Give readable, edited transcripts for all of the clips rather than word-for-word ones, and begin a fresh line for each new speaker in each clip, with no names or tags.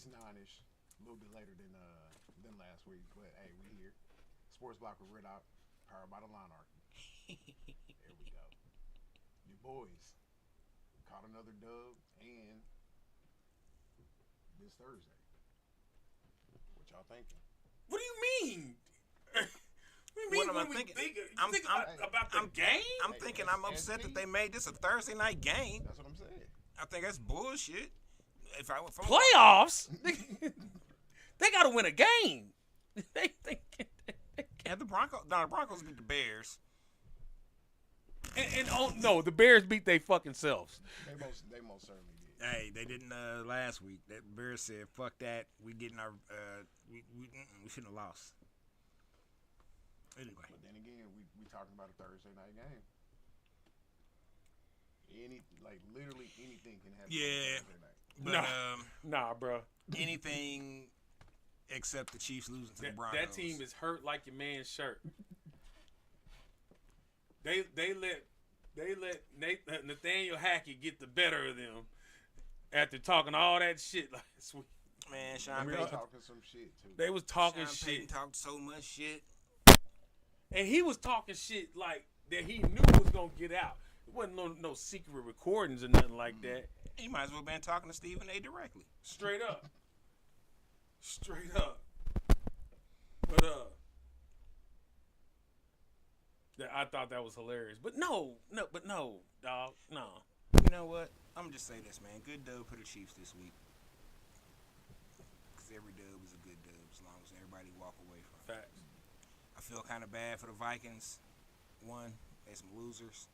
It's 9ish, a little bit later than last week, but hey, we here. Sports Block with Red Out, powered by the Monarchy. There we go. Your boys caught another dub, and this Thursday. What y'all thinking?
What do you mean? What do you mean?
What am I
we
thinking?
think? You
I'm-
think
I'm-
about the game?
I'm thinking I'm upset that they made this a Thursday night game.
That's what I'm saying.
I think that's bullshit. If I'm
Playoffs? They got to win a game.
Yeah, the Broncos beat the Bears.
And no, the Bears beat they fucking selves.
They most certainly did.
Hey, they didn't last week. That Bears said, "Fuck that. We getting our we shouldn't have lost." Anyway,
But then again, we talking about a Thursday night game. Literally anything can happen.
Yeah.
On Thursday night.
but
Nah, bro.
anything except the Chiefs losing to the Broncos.
That team is hurt like your man's shirt. They let Nathaniel Hackett get the better of them after talking all that shit last week.
Man, Sean
They
Payton.
was talking some shit too.
They was talking
Sean
shit,
Payton talked so much shit.
and he was talking shit like that he knew was gonna get out. It wasn't no secret recordings or nothing like that.
He might as well have been talking to Stephen A. directly.
Straight up. But I thought that was hilarious. But no, dog, no.
You know what? I'm gonna just say this, man. Good dub for the Chiefs this week. Because every dub is a good dub as long as everybody walk away from it.
Facts.
I feel kind of bad for the Vikings. One, they some losers.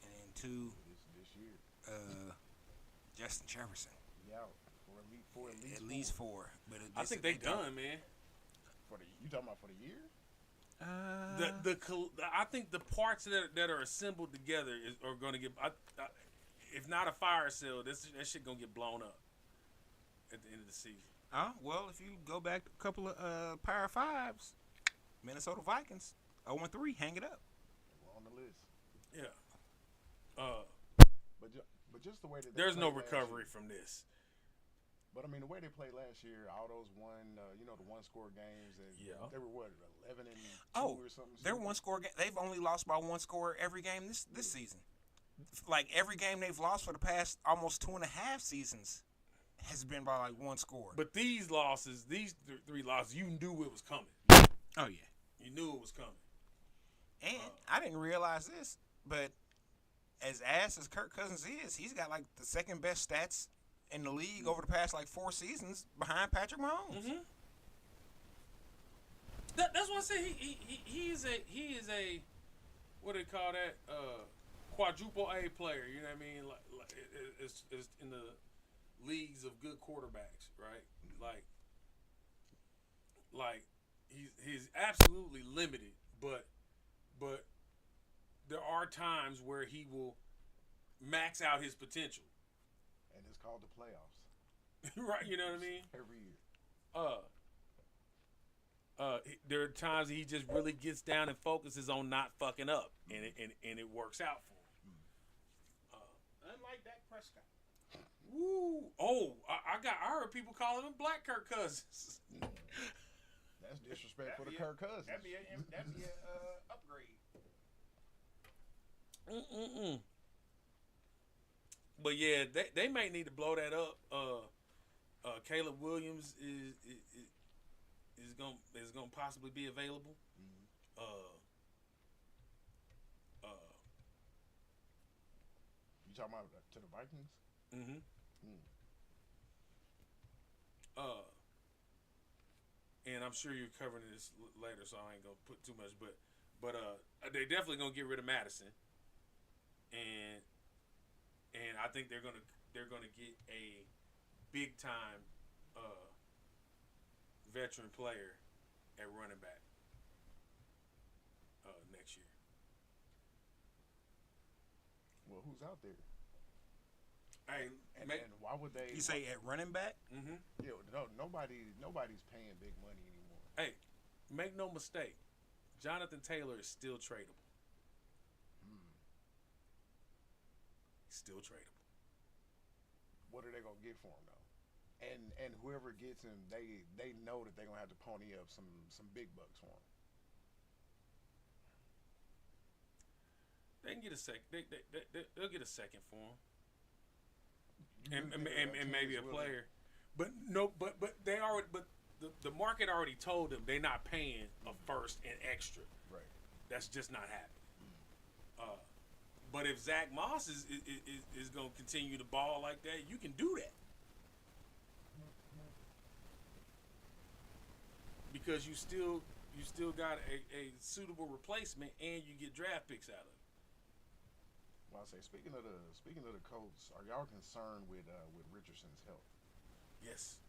And then two,
This year.
Justin Jefferson.
Yeah, for
At least four. But
I think they done, man.
You talking about for the year?
I think the parts that are assembled together are going to get, if not a fire sale, that shit gonna get blown up at the end of the season.
Well, if you go back a couple of Power Fives, Minnesota Vikings, 0-3, hang it up.
We're on the list.
Yeah.
But just the way that
There's no
played last
recovery
year.
from this.
But I mean, the way they played last year, all those the one-score games, and they were what 11 and 2 or something.
They're one score. They've only lost by one score every game this season. Like every game they've lost for the past almost 2.5 seasons has been by like one score.
But these losses, these three losses, you knew it was coming.
Oh yeah,
You knew it was coming.
and I didn't realize this, but as ass as Kirk Cousins is, he's got like the second best stats in the league over the past like 4 seasons behind Patrick Mahomes.
Mm-hmm. That's what I say. He is a what do they call that? Quadruple A player. You know what I mean? Like it's in the leagues of good quarterbacks, right? Like he's absolutely limited, but there are times where he will max out his potential.
And it's called the playoffs.
Right, you know what I mean?
Every year.
There are times he just really gets down and focuses on not fucking up, and it works out for him. Unlike Dak Prescott. Woo! Oh, I heard people calling him Black Kirk Cousins.
That's disrespect for the Kirk Cousins.
That'd be a upgrade.
But yeah, they may need to blow that up. Caleb Williams is gonna possibly be available.
You talking about to the Vikings?
And I'm sure you're covering this later, so I ain't gonna put too much. But they definitely gonna get rid of Madison, and I think they're gonna get a big time veteran player at running back next year.
Well, who's out there?
Hey,
And why would they?
You say at running back?
Mm-hmm.
Yeah, no, nobody's paying big money anymore.
Hey, make no mistake, Jonathan Taylor is still tradable. He's still tradable.
What are they gonna get for him though? and whoever gets him, they know that they're gonna have to pony up some big bucks for him.
They can get a sec. They'll get a second for him,
You
and,
do
and,
think
and,
that
and
team
maybe
is
a
willing-
player. But no, but they already. But the market already told them they're not paying a first and extra.
Right.
That's just not happening. But if Zach Moss is going to continue to ball like that, you can do that. Because you still got a suitable replacement and you get draft picks out of it.
Well, I say speaking of the Colts, are y'all concerned with Richardson's health?
Yes.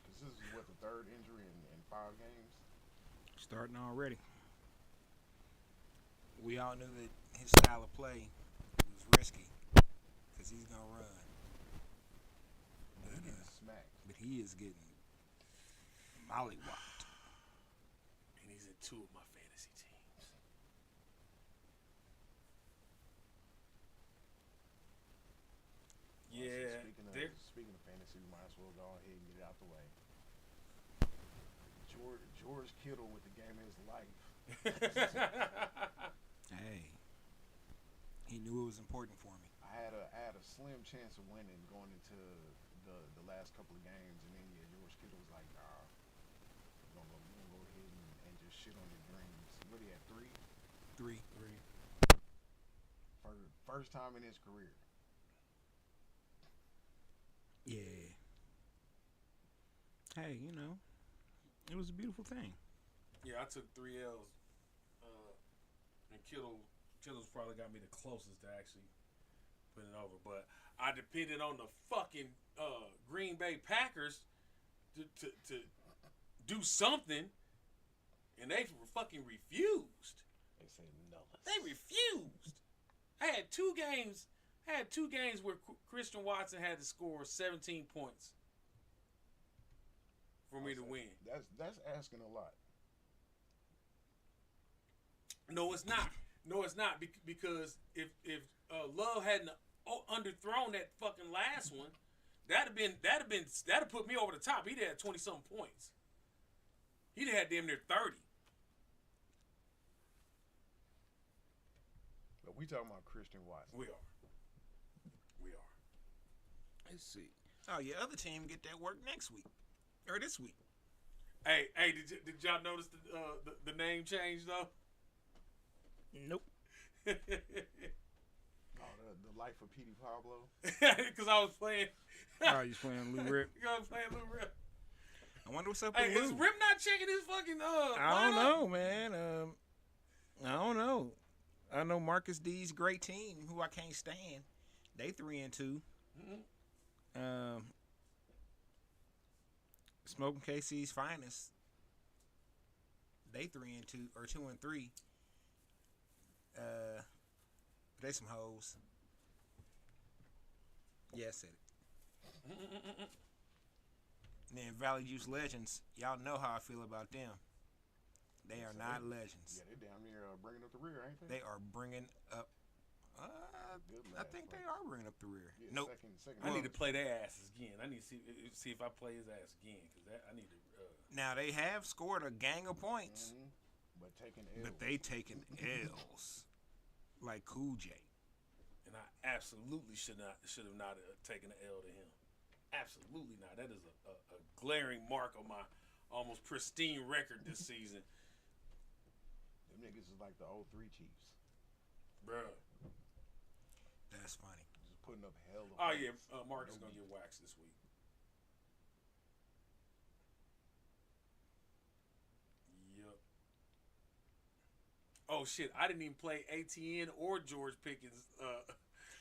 Because this is what the third injury in 5 games.
Starting already. We all knew that his style of play was risky because he's gonna run.
He's getting smacked.
But he is getting mollywopped.
And he's in 2 of my fantasy teams. Yeah.
Speaking of fantasy, we might as well go ahead and get it out the way. George Kittle with the game of his life.
Hey, he knew it was important for me.
I had a slim chance of winning going into the last couple of games, and then George Kittle was like, "Nah, we're gonna go ahead and just shit on your dreams." What he had 3?
Three.
First time in his career.
Yeah. Hey, it was a beautiful thing.
Yeah, I took 3 L's. And Kittle's probably got me the closest to actually putting it over. But I depended on the fucking Green Bay Packers to do something, and they fucking refused.
They say no.
They refused. I had 2 games. Where Christian Watson had to score 17 points for me to win.
That's asking a lot.
No, it's not. Because if Love hadn't underthrown that fucking last one, that'd put me over the top. He'd had 20-something points. He'd had damn near 30.
But we talking about Christian Watson.
We are.
Let's see. Oh, your other team get that work next week or this week.
Hey, did y'all notice the name change though?
Nope.
Oh, the life of Petey Pablo.
Because I was playing.
Oh, you playing Lou Rip?
I was playing Lou Rip.
I wonder what's up
Hey,
with Lou.
is Rip not checking his fucking
I don't
lineup?
know, man. I don't know. I know Marcus D's great team, who I can't stand. They 3-2.
Mm-hmm.
Smoking KC's finest. They 3-2 or 2-3. They some hoes. Yeah, I said it. And then Valley Juice Legends, y'all know how I feel about them. They are not legends.
Yeah, they down near bringing up the rear, ain't they?
They are bringing up. I think they are bringing up the rear.
Yeah,
Nope.
Second
I need to play their asses again. I need to see if I play his ass again because I need to.
Now they have scored a gang of points,
But taking L's.
but they taking L's like Cool J.
And I absolutely should have not taken an L to him. Absolutely not. That is a glaring mark on my almost pristine record this season.
Them niggas is like the 03 Chiefs.
Bruh.
That's funny.
Just putting up hell of
Oh, yeah.
points.
Marcus is going to get waxed this week. Yep. Oh, shit. I didn't even play ATN or George Pickens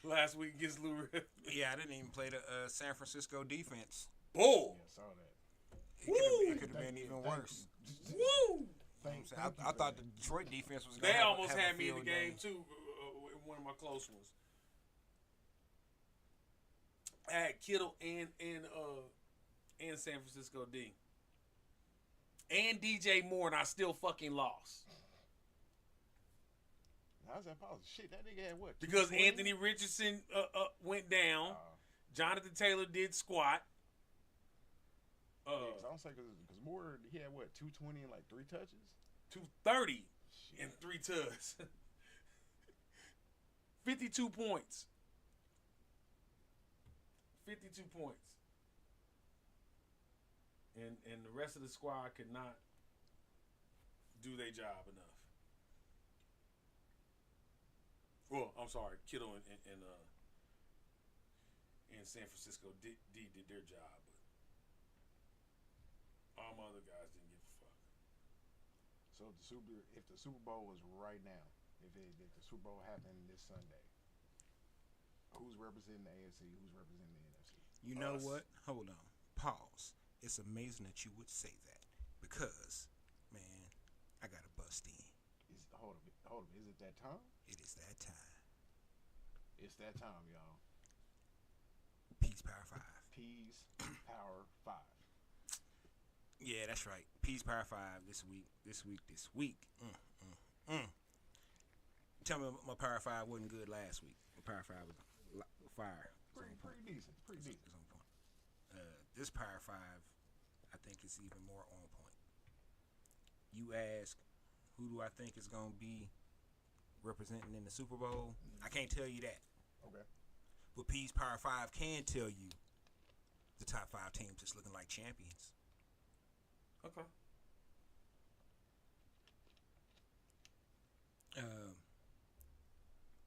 last week against Lou Rip.
Yeah, I didn't even play the San Francisco defense.
Bull.
Yeah, saw that.
It could have been even worse.
Woo!
I thought the Detroit defense was.
They
gonna
almost
have
had
a
me in the
field
game,
day.
too, in one of my close ones. I had Kittle and San Francisco D. And DJ Moore, and I still fucking lost.
How's that possible? Shit, that nigga had what?
Because
220?
Anthony Richardson went down. Jonathan Taylor did squat.
Yeah, 'cause I don't say because Moore he had what 220 and like 3 touches.
230 and 3 tugs. 52 points. 52 points. And the rest of the squad could not do their job enough. Well, I'm sorry, Kittle and San Francisco did their job, but all my other guys didn't give a fuck.
So if the Super Bowl was right now, if the Super Bowl happened this Sunday, who's representing the AFC? Who's representing the NFC?
You know what? Hold on. Pause. It's amazing that you would say that because, man, I got to bust in.
Hold up. Is it that time?
It is that time.
It's that time, y'all.
Peace Power 5.
Peas Power 5.
Yeah, that's right. Peace Power 5 this week. Tell me my Power 5 wasn't good last week. My Power 5 was fire.
Pretty decent. Pretty decent.
It's on point. This Power 5, I think, is even more on point. You ask, who do I think is going to be representing in the Super Bowl? I can't tell you that.
Okay.
But Peace Power 5 can tell you the top 5 teams that's looking like champions.
Okay.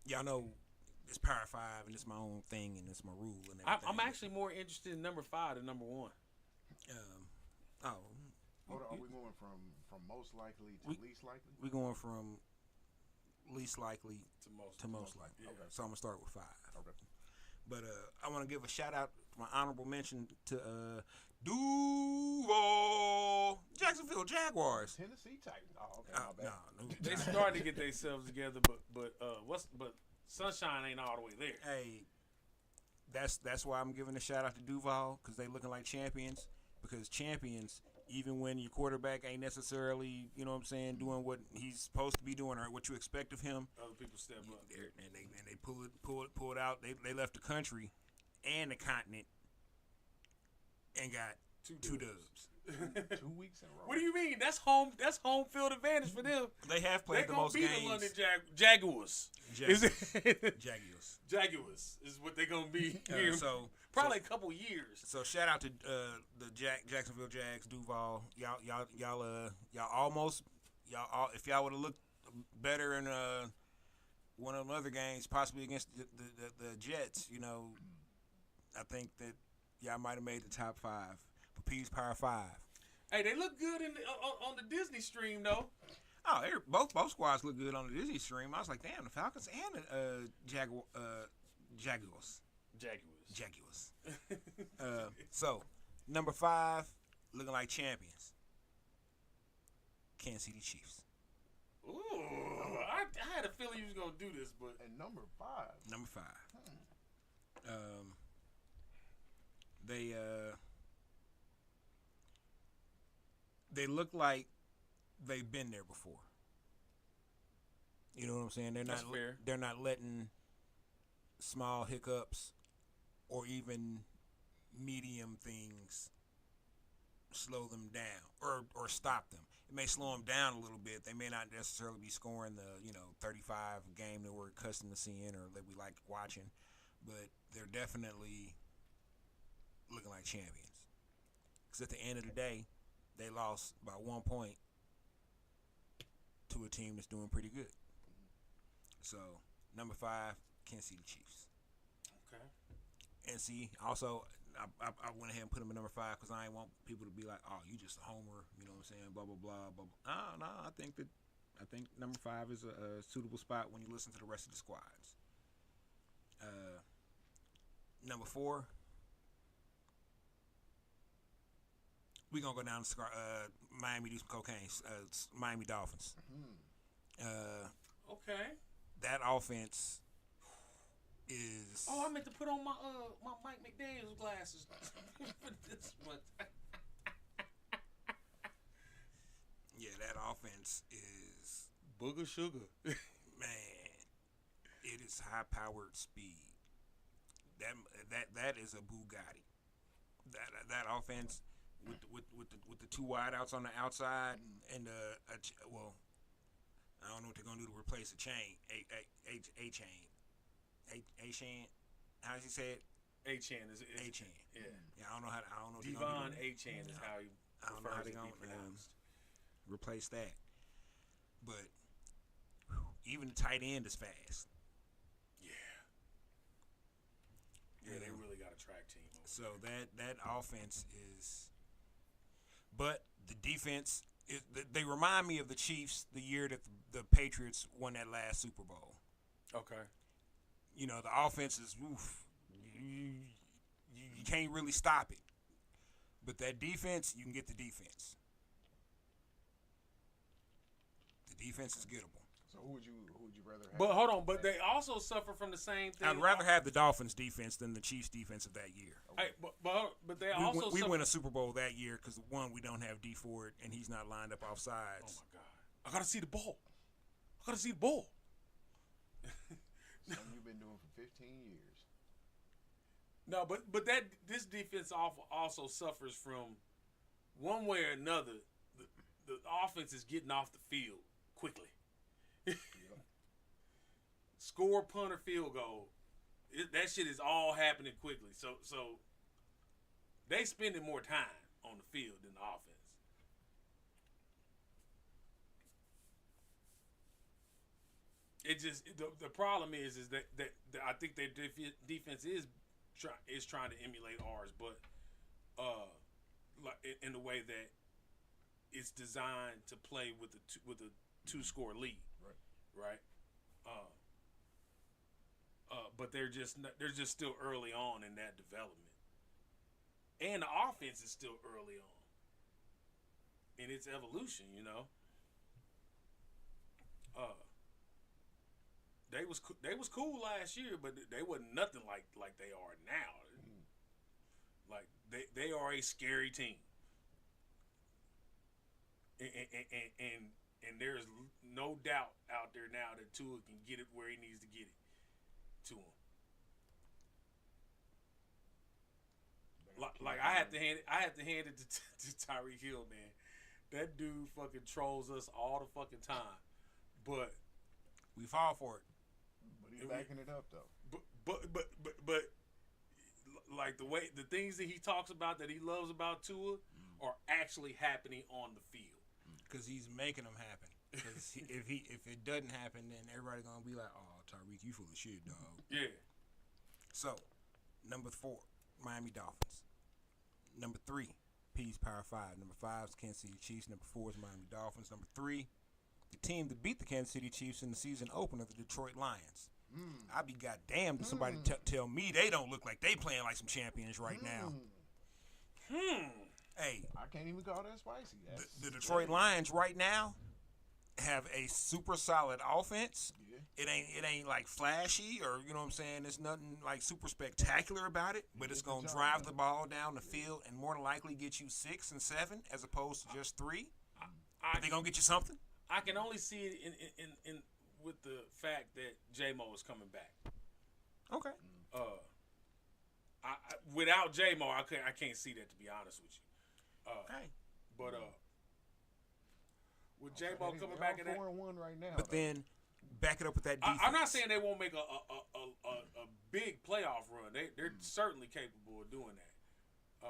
Y'all know it's Power 5 and it's my own thing and it's my rule and everything.
I'm actually more interested in number 5 than number 1.
Hold on, are we going from most likely to least likely?
We're going from least likely
to
most likely.
Yeah.
Okay. So I'm gonna start with 5.
Okay.
But I want to give a shout out, my honorable mention to Duval, Jacksonville Jaguars.
Tennessee Titans. Oh, okay. My bad.
No,
They started to get themselves together, but sunshine ain't all the way there.
Hey, that's why I'm giving a shout out to Duval, because they looking like champions. Because champions, even when your quarterback ain't necessarily, you know what I'm saying, doing what he's supposed to be doing or what you expect of him,
Other people step up.
and they pull it out. They left the country and the continent and got two dubs.
2 weeks in a row.
What do you mean? That's home field advantage for them.
They have played the most
games.
games.
They're going to beat the London Jaguars. Jaguars is what they're going to be here. Probably a couple years.
So shout out to the Jacksonville Jags, Duval. Y'all almost if y'all would have looked better in one of the other games, possibly against the Jets, you know, I think that y'all might have made the top 5 for Peace Power 5.
Hey, they look good on the Disney stream though.
Oh, both squads look good on the Disney stream. I was like, damn, the Falcons and the Jaguars. So, number 5, looking like champions. Kansas City Chiefs.
Ooh, I had a feeling you was gonna do this, but
and number 5.
Number 5. They look like they've been there before. You know what I'm saying? They're not letting small hiccups or even medium things slow them down or stop them. It may slow them down a little bit. They may not necessarily be scoring the 35 game that we're accustomed to seeing or that we like watching, but they're definitely looking like champions. Because at the end of the day, they lost by 1 point to a team that's doing pretty good. So, number 5, Kansas City Chiefs.
Okay.
And see, also, I went ahead and put them in number 5 because I ain't want people to be like, oh, you just a homer, you know what I'm saying, blah, blah, blah, blah, blah. No, I think number 5 is a suitable spot when you listen to the rest of the squads. Number 4, we're going to go down to Miami, do some cocaine. Miami Dolphins.
Okay.
That offense is...
Oh, I meant to put on my Mike McDaniels glasses for this one.
Yeah, that offense is...
Booger sugar.
Man, it is high-powered speed. That is a Bugatti. That offense... with the two wideouts on the outside and I don't know what they're gonna do to replace a chain. A chain. A chain. How does he say it?
A-Chan is
A-Chan.
Yeah.
Yeah, I don't know what they're
Devon
gonna do.
A-Chan is how he
I don't know how they're
prefers
gonna
to be pronounced.
replace that. But even the tight end is fast.
Yeah, they really got a track team.
So that offense is, but the defense is. They remind me of the Chiefs the year that the Patriots won that last Super Bowl.
Okay.
You know, the offense is oof. You can't really stop it. But that defense, you can get the defense. The defense is gettable.
So who would you rather have?
But hold on, but they also suffer from the same thing.
I'd rather have the Dolphins defense than the Chiefs defense of that year.
Hey, but they also
We
suffer.
win a Super Bowl that year because one, we don't have D Ford and he's not lined up off sides.
Oh my God! I gotta see the ball.
Something you've been doing for 15 years.
No, but this defense also suffers from one way or another. The offense is getting off the field quickly. Score, punt, or field goal. That shit is all happening quickly. So they spending more time on the field than the offense. It just the problem is that I think their defense is trying to emulate ours, but like in the way that it's designed to play with a 2-score lead, right? But they're just still early on in that development, and the offense is still early on in its evolution. You know, they was cool last year, but they wasn't nothing like they are now. Like they are a scary team, and there's no doubt out there now that Tua can get it where he needs to get it to him. Like I have to hand it to Tyreek Hill, man. That dude fucking trolls us all the fucking time, but
we fall for it.
But he's backing it up though.
But like the things that he talks about that he loves about Tua are actually happening on the field.
Because he's making them happen. Because if it doesn't happen, then everybody's gonna be like, "Oh, Tyreek, you full of shit, dog."
Yeah.
So, number 4, Miami Dolphins. Number 3, P's Power 5. Number 5 is Kansas City Chiefs. Number 4 is Miami Dolphins. Number 3, the team that beat the Kansas City Chiefs in the season opener, the Detroit Lions. I'd be goddamn if somebody tell me they don't look like they playing like some champions right now. Hey,
I can't even call that spicy.
The Detroit Lions right now have a super solid offense.
Yeah.
It ain't like flashy or you know what I'm saying. There's nothing like super spectacular about it, but it's gonna drive the ball down the field and more than likely get you 6 and 7 as opposed to just 3. But they gonna get you something.
I can only see it in with the fact that J-Mo is coming back.
Okay.
Without J-Mo, I can't see that, to be honest with you.
Okay.
But with J-Mo coming back in that,
4-1 right now.
But then back it up with that defense.
I'm not saying they won't make a big playoff run. They're certainly capable of doing that.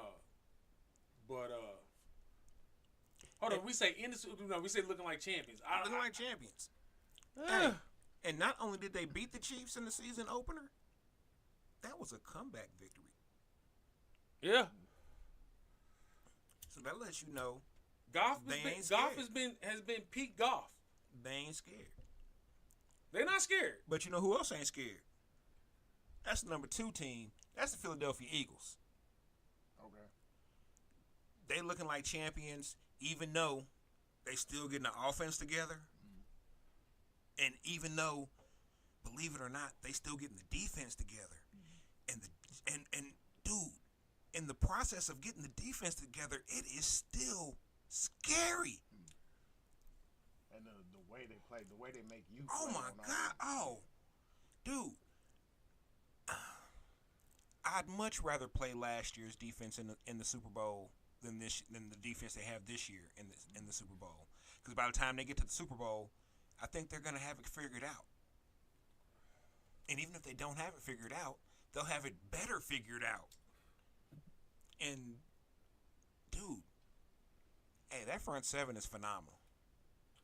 But hold on, we say looking like champions.
Looking like champions. Hey, and not only did they beat the Chiefs in the season opener, that was a comeback victory.
Yeah.
So that lets you know
Goff has been peak Goff.
They ain't scared.
They're not scared.
But you know who else ain't scared? That's the number 2 team. That's the Philadelphia Eagles.
Okay.
They looking like champions, even though they still getting the offense together. And even though, believe it or not, they still getting the defense together. And dude, in the process of getting the defense together, it is still scary.
And the way they play, the way they make you.
Oh my God! Oh, dude, I'd much rather play last year's defense in the Super Bowl than the defense they have this year in the Super Bowl. Because by the time they get to the Super Bowl, I think they're going to have it figured out. And even if they don't have it figured out, they'll have it better figured out. And, dude, hey, that front seven is phenomenal.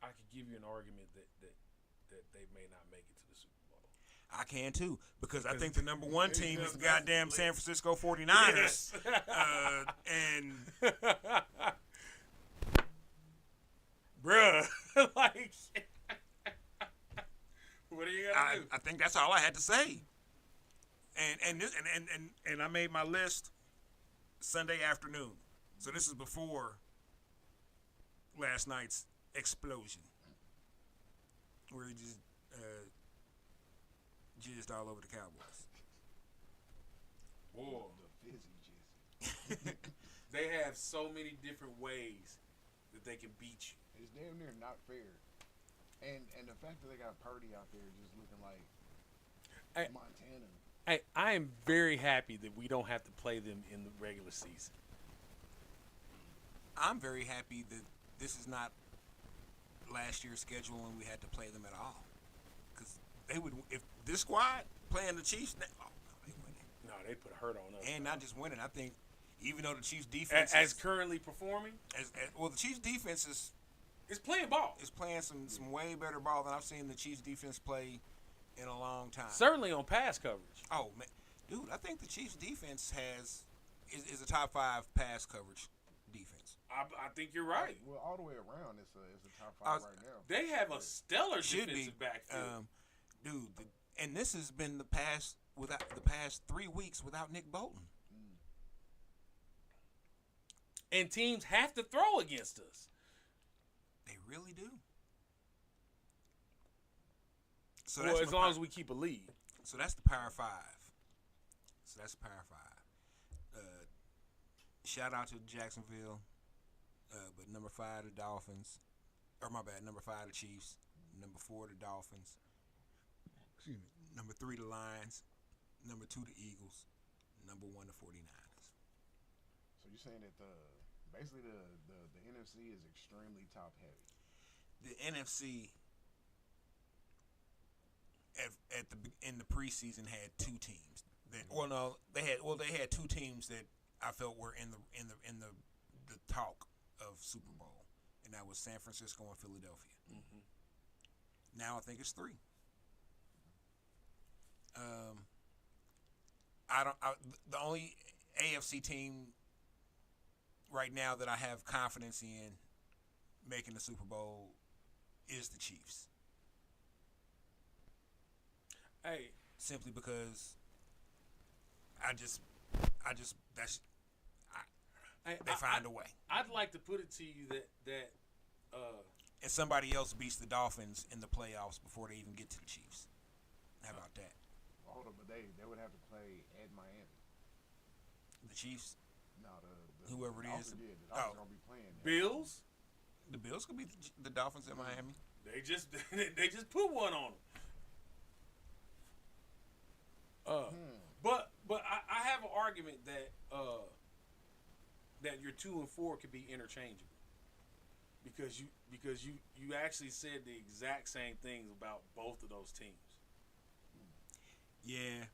I could give you an argument that they may not make it to the Super Bowl.
I can too, because I think the number one team is the goddamn San Francisco 49ers. And
bruh, like, what are you gonna do?
I think that's all I had to say. And I made my list Sunday afternoon, so this is before last night's explosion, where he just jizzed all over the Cowboys.
Whoa.
The fizzy jizz.
They have so many different ways that they can beat you.
It's damn near not fair. And the fact that they got Purdy out there just looking like Montana.
I am very happy that we don't have to play them in the regular season.
I'm very happy that this is not last year's schedule and we had to play them at all. Because they would, if this squad playing the Chiefs, they winning.
No, they put a hurt on us.
And not just winning. I think even though the Chiefs defense
as currently performing,
well, the Chiefs defense
is playing ball.
Is playing some way better ball than I've seen the Chiefs defense play in a long time.
Certainly on pass coverage.
Oh man, dude, I think the Chiefs defense is a top 5 pass coverage defense.
I think you're right.
Well, all the way around, it's a top 5 right now.
They have a stellar defensive backfield,
dude. And this has been the past 3 weeks without Nick Bolton.
And teams have to throw against us.
They really do. So
well, as long as we keep a lead.
So that's the Power 5. Shout out to Jacksonville. But number 5, the Dolphins. Or my bad, number 5, the Chiefs. Number 4, the Dolphins. Excuse me. Number 3, the Lions. Number 2, the Eagles. Number 1, the 49ers.
So you're saying that basically the NFC is extremely top heavy.
The NFC in the preseason had 2 teams that they had 2 teams that I felt were in the talk of Super Bowl, and that was San Francisco and Philadelphia. Mm-hmm. Now I think it's 3. The only AFC team right now that I have confidence in making the Super Bowl is the Chiefs.
Hey,
simply because they find a way.
I'd like to put it to you that
and somebody else beats the Dolphins in the playoffs before they even get to the Chiefs. How about that?
Hold on, but they would have to play at Miami.
The Chiefs?
No,
whoever it is.
The Dolphins gonna be playing there.
Bills?
The Bills could beat the Dolphins at Miami.
They just put one on them. But I have an argument that your 2 and 4 could be interchangeable because you actually said the exact same things about both of those teams.
Yeah,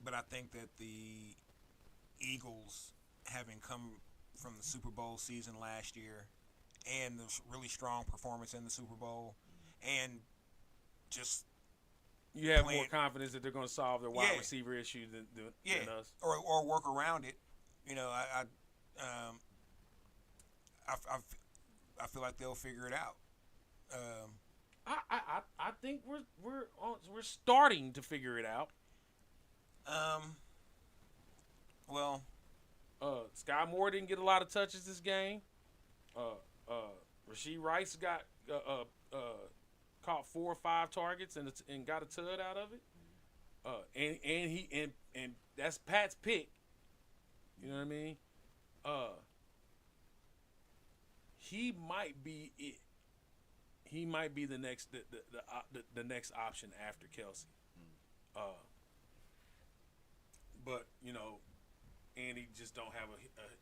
but I think that the Eagles, having come from the Super Bowl season last year and the really strong performance in the Super Bowl, and just
you have more confidence that they're going to solve their wide receiver issue than us,
or work around it. You know, I feel like they'll figure it out.
I think we're starting to figure it out.
Well,
Sky Moore didn't get a lot of touches this game. Rashee Rice got caught 4 or 5 targets and got a tud out of it. And that's Pat's pick. You know what I mean? He might be it. He might be the next the next option after Kelsey. But you know, Andy just don't have a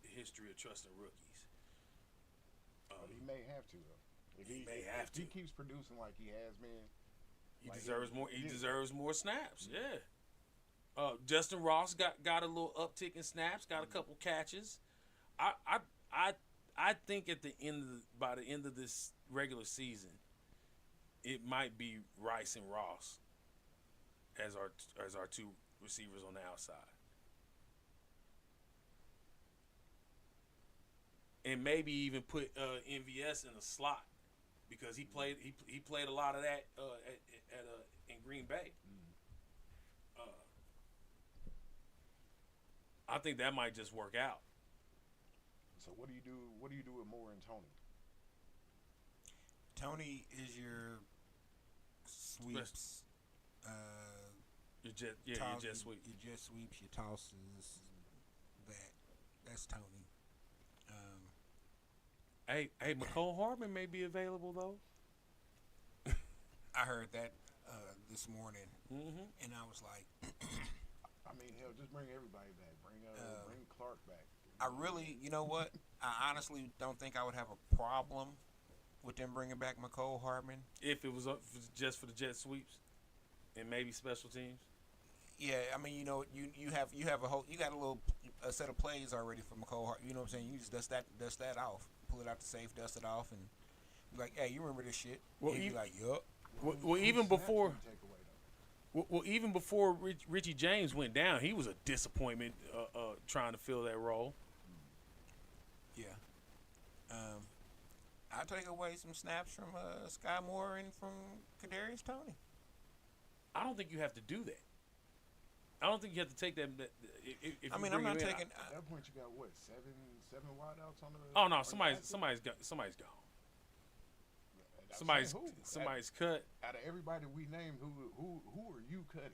history of trusting rookies.
But he may have to though. If
He may have
if he
to.
keeps producing like he has been,
He
like,
deserves more. He
yeah.
deserves more snaps. Yeah. Justin Ross got a little uptick in snaps. Got a couple catches. I I I I think at the end by the end of this regular season, it might be Rice and Ross as our two receivers on the outside, and maybe even put MVS in a slot because he played a lot of that in Green Bay. I think that might just work out.
So what do you do? What do you do with Moore and Tony?
Tony is your sweeps.
Your jet sweep.
Your jet sweeps, your tosses. That's Tony.
Hey, McCole Hardman may be available though.
I heard that this morning,
Mm-hmm.
and I was like,
I mean, hell, just bring everybody back. Bring Clark back.
I really, you know what? I honestly don't think I would have a problem with them bringing back McCole Hardman.
If it was just for the jet sweeps and maybe special teams.
Yeah, I mean, you know, you have a set of plays already for McCole Hardman. You know what I'm saying? You just dust that off, pull it out the safe, dust it off, and be like, hey, you remember this shit?
Well,
and you be like, yup.
Well, even
Snaps
before.
you take away, though?
Well, even before Richie James went down, he was a disappointment trying to fill that role.
Yeah. I'll take away some snaps from Sky Moore and from Kadarius Toney.
I don't think you have to do that. I don't think you have to take that. If
I mean,
you
I'm
bring
not
him in,
taking.
At that point, you got what, seven wideouts on the.
Oh no,
on the
somebody's
active?
gone.
I'm saying who?
Somebody's cut.
Out of everybody we named, who are you cutting?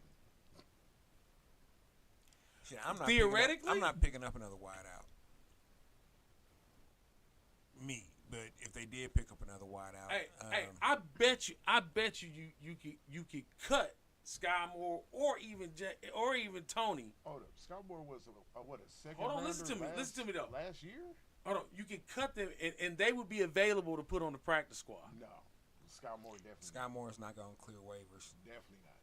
Shit, I'm not
Theoretically?
I'm not picking up another wideout. Me, but if they did pick up another wideout,
Hey, I bet you could cut Sky Moore or even Tony.
Oh, Scott Moore was a second.
Hold on, listen to me.
rounder
Listen to me though.
Last year?
Hold on, you can cut them and they would be available to put on the practice squad.
No, Scott Moore definitely.
Sky Moore is not going to clear waivers.
Definitely not.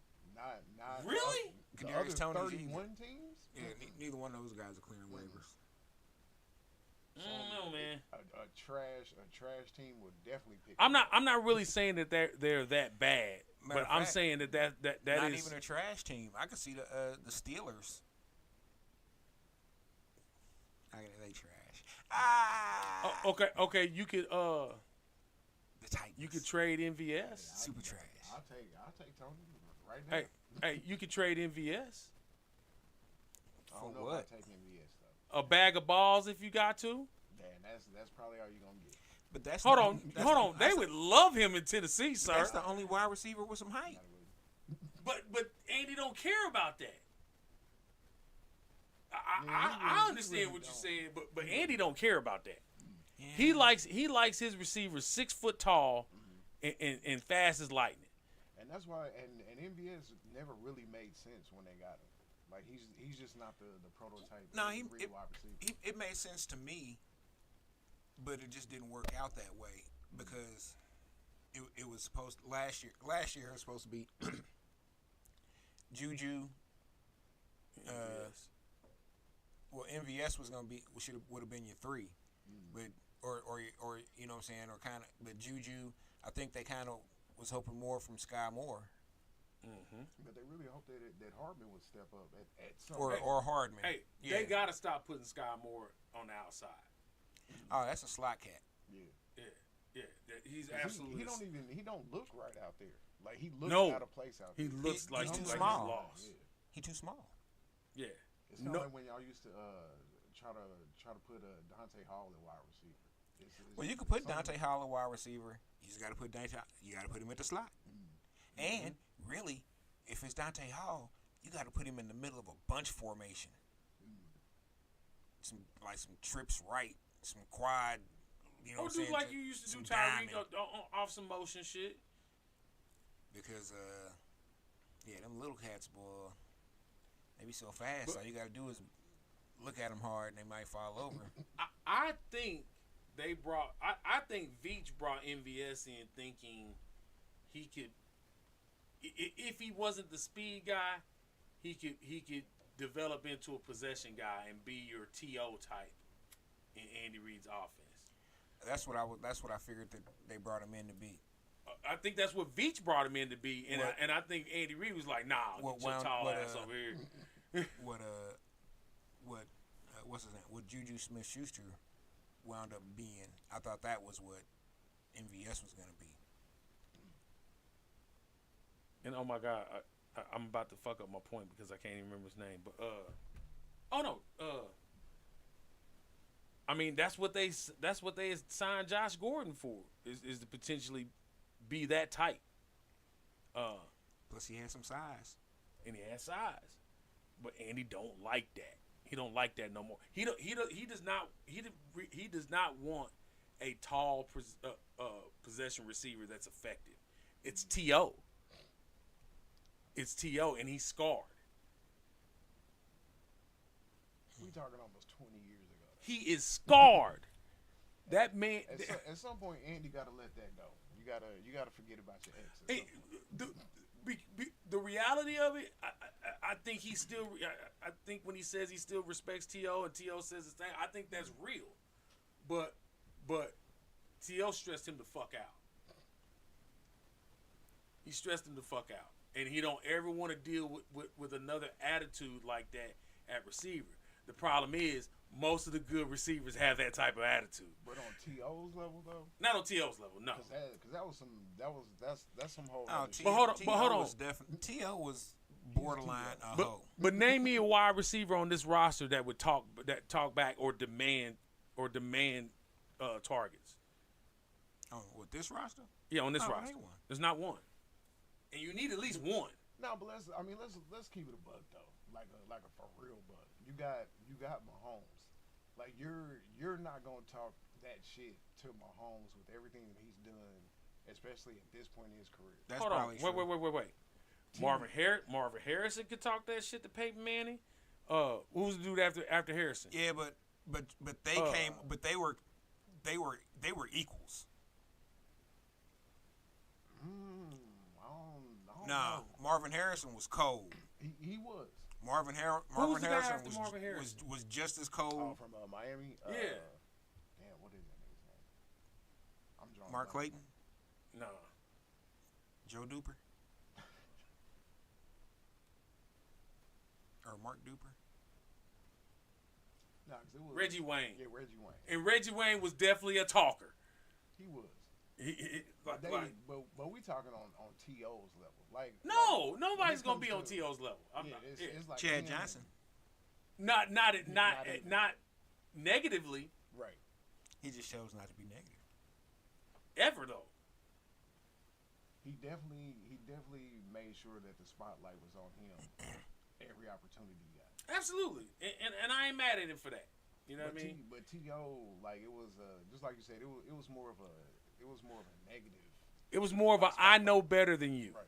Not
Really?
The
Kadarius
other
Toney's
31 teams.
Yeah, neither one of those guys are clearing waivers.
I don't know, man.
A trash team would definitely pick.
I'm not really saying that they're that bad,
Matter
but
of
I'm
fact,
saying that
not
is
even a trash team. I could see the Steelers. They trash.
okay. You could
The Titans.
you could trade MVS.
Super trash.
I'll take Tony right now.
Hey, you could trade MVS.
I don't
For
know
what?
about taking MVS though.
A bag of balls if you got to.
Man, that's probably all you're gonna get.
But that's
Hold
the-
on.
that's-
They would love him in Tennessee, sir.
That's the only wide receiver with some height.
But Andy don't care about that.
Yeah,
I
he
understand
really
what you're
don't.
saying, but Andy don't care about that.
Yeah.
He likes his receivers 6 foot tall and fast as lightning.
And that's why, and MVS never really made sense when they got him. Like he's just not the prototype.
No,
real wide receiver.
it made sense to me, but it just didn't work out that way because it was supposed last year. Last year it was supposed to be Juju.
MVS.
Well, MVS was gonna be would have been your 3, but or you know what I'm saying, or kind of. But Juju, I think they kind of was hoping more from Sky Moore
But they really hope that Hardman would step up at some
or Hardman.
Hey,
yeah.
they gotta stop putting Sky Moore on the outside.
Oh, that's a slot cat.
Yeah. He's
'Cause
absolutely.
he don't look right out there. Like he looks
No.
out of place out
He
there.
looks like
he's too
he's
small.
lost.
Yeah.
He too small.
Yeah.
It's kind of
No.
like when y'all used to try to put Dante Hall at wide receiver.
Well, you could put
something-
Dante Hall at wide receiver. You just got to put You got to put him at the slot. And really, if it's Dante Hall, you got to put him in the middle of a bunch formation. Some trips right, some quad. You know what I'm
do
saying?
like you used to do,
Some
Tyreek,
diamond.
off some motion shit.
Because them little cats, boy, they be so fast. All you got to do is look at them hard, and they might fall over.
I think they brought. I think Veach brought MVS in thinking he could. If he wasn't the speed guy, he could develop into a possession guy and be your TO type in Andy Reid's offense.
That's what I figured that they brought him in to be.
I think that's what Veach brought him in to be, and I think Andy Reid was like, "Nah, get your tall ass over here."
What's his name? What Juju Smith-Schuster wound up being. I thought that was what MVS was going to be.
And oh my God, I'm about to fuck up my point because I can't even remember his name. But I mean that's what they signed Josh Gordon for is to potentially be that type.
Plus he had some size.
And he has size, but Andy don't like that. He don't like that no more. He does not want a tall possession receiver that's effective. It's T.O. It's T.O. and he's scarred.
We talking almost 20 years ago.
He is scarred. That man.
At some point, Andy got to let that go. You gotta forget about your ex.
The reality of it, I think he still. I think when he says he still respects T.O. and T.O. says the same, I think that's real. But T.O. stressed him the fuck out. He stressed him the fuck out. And he don't ever want to deal with another attitude like that at receiver. The problem is most of the good receivers have that type of attitude.
But on T.O.'s level though?
Not on T.O.'s level, no.
Because that's some whole.
Oh, but hold on.
T.O. was borderline a hoe.
But name me a wide receiver on this roster that would talk back or demand targets.
Oh, with this roster?
Yeah, on this roster. There's not one. And you need at least one.
No, but let's keep it a buck though, like a for real buck. You got Mahomes. Like you're not gonna talk that shit to Mahomes with everything that he's done, especially at this point in his career.
That's Hold on, wait. Marvin Harrison could talk that shit to Peyton Manning. Who's the dude after Harrison?
Yeah, but they came, but they were equals. Nah, Marvin Harrison was cold.
He was.
Marvin Harrison was just as cold.
Oh, from Miami?
Yeah.
Damn, what is that nigga's name? I'm drawing.
Mark Clayton?
No.
Joe Duper? Or Mark Duper?
No, it was
Reggie Wayne.
Yeah, Reggie Wayne.
And Reggie Wayne was definitely a talker.
He was.
But
we talking on T.O.'s level.
Nobody's gonna be on T.O.'s level.
It's like
Chad Johnson.
Not negatively.
Right.
He just chose not to be negative.
Ever though.
He definitely made sure that the spotlight was on him every opportunity he got.
Absolutely, and I ain't mad at him for that. You know what I mean?
But T.O., like it was just like you said, it was more of a negative.
It was more of a I know better than you.
Right.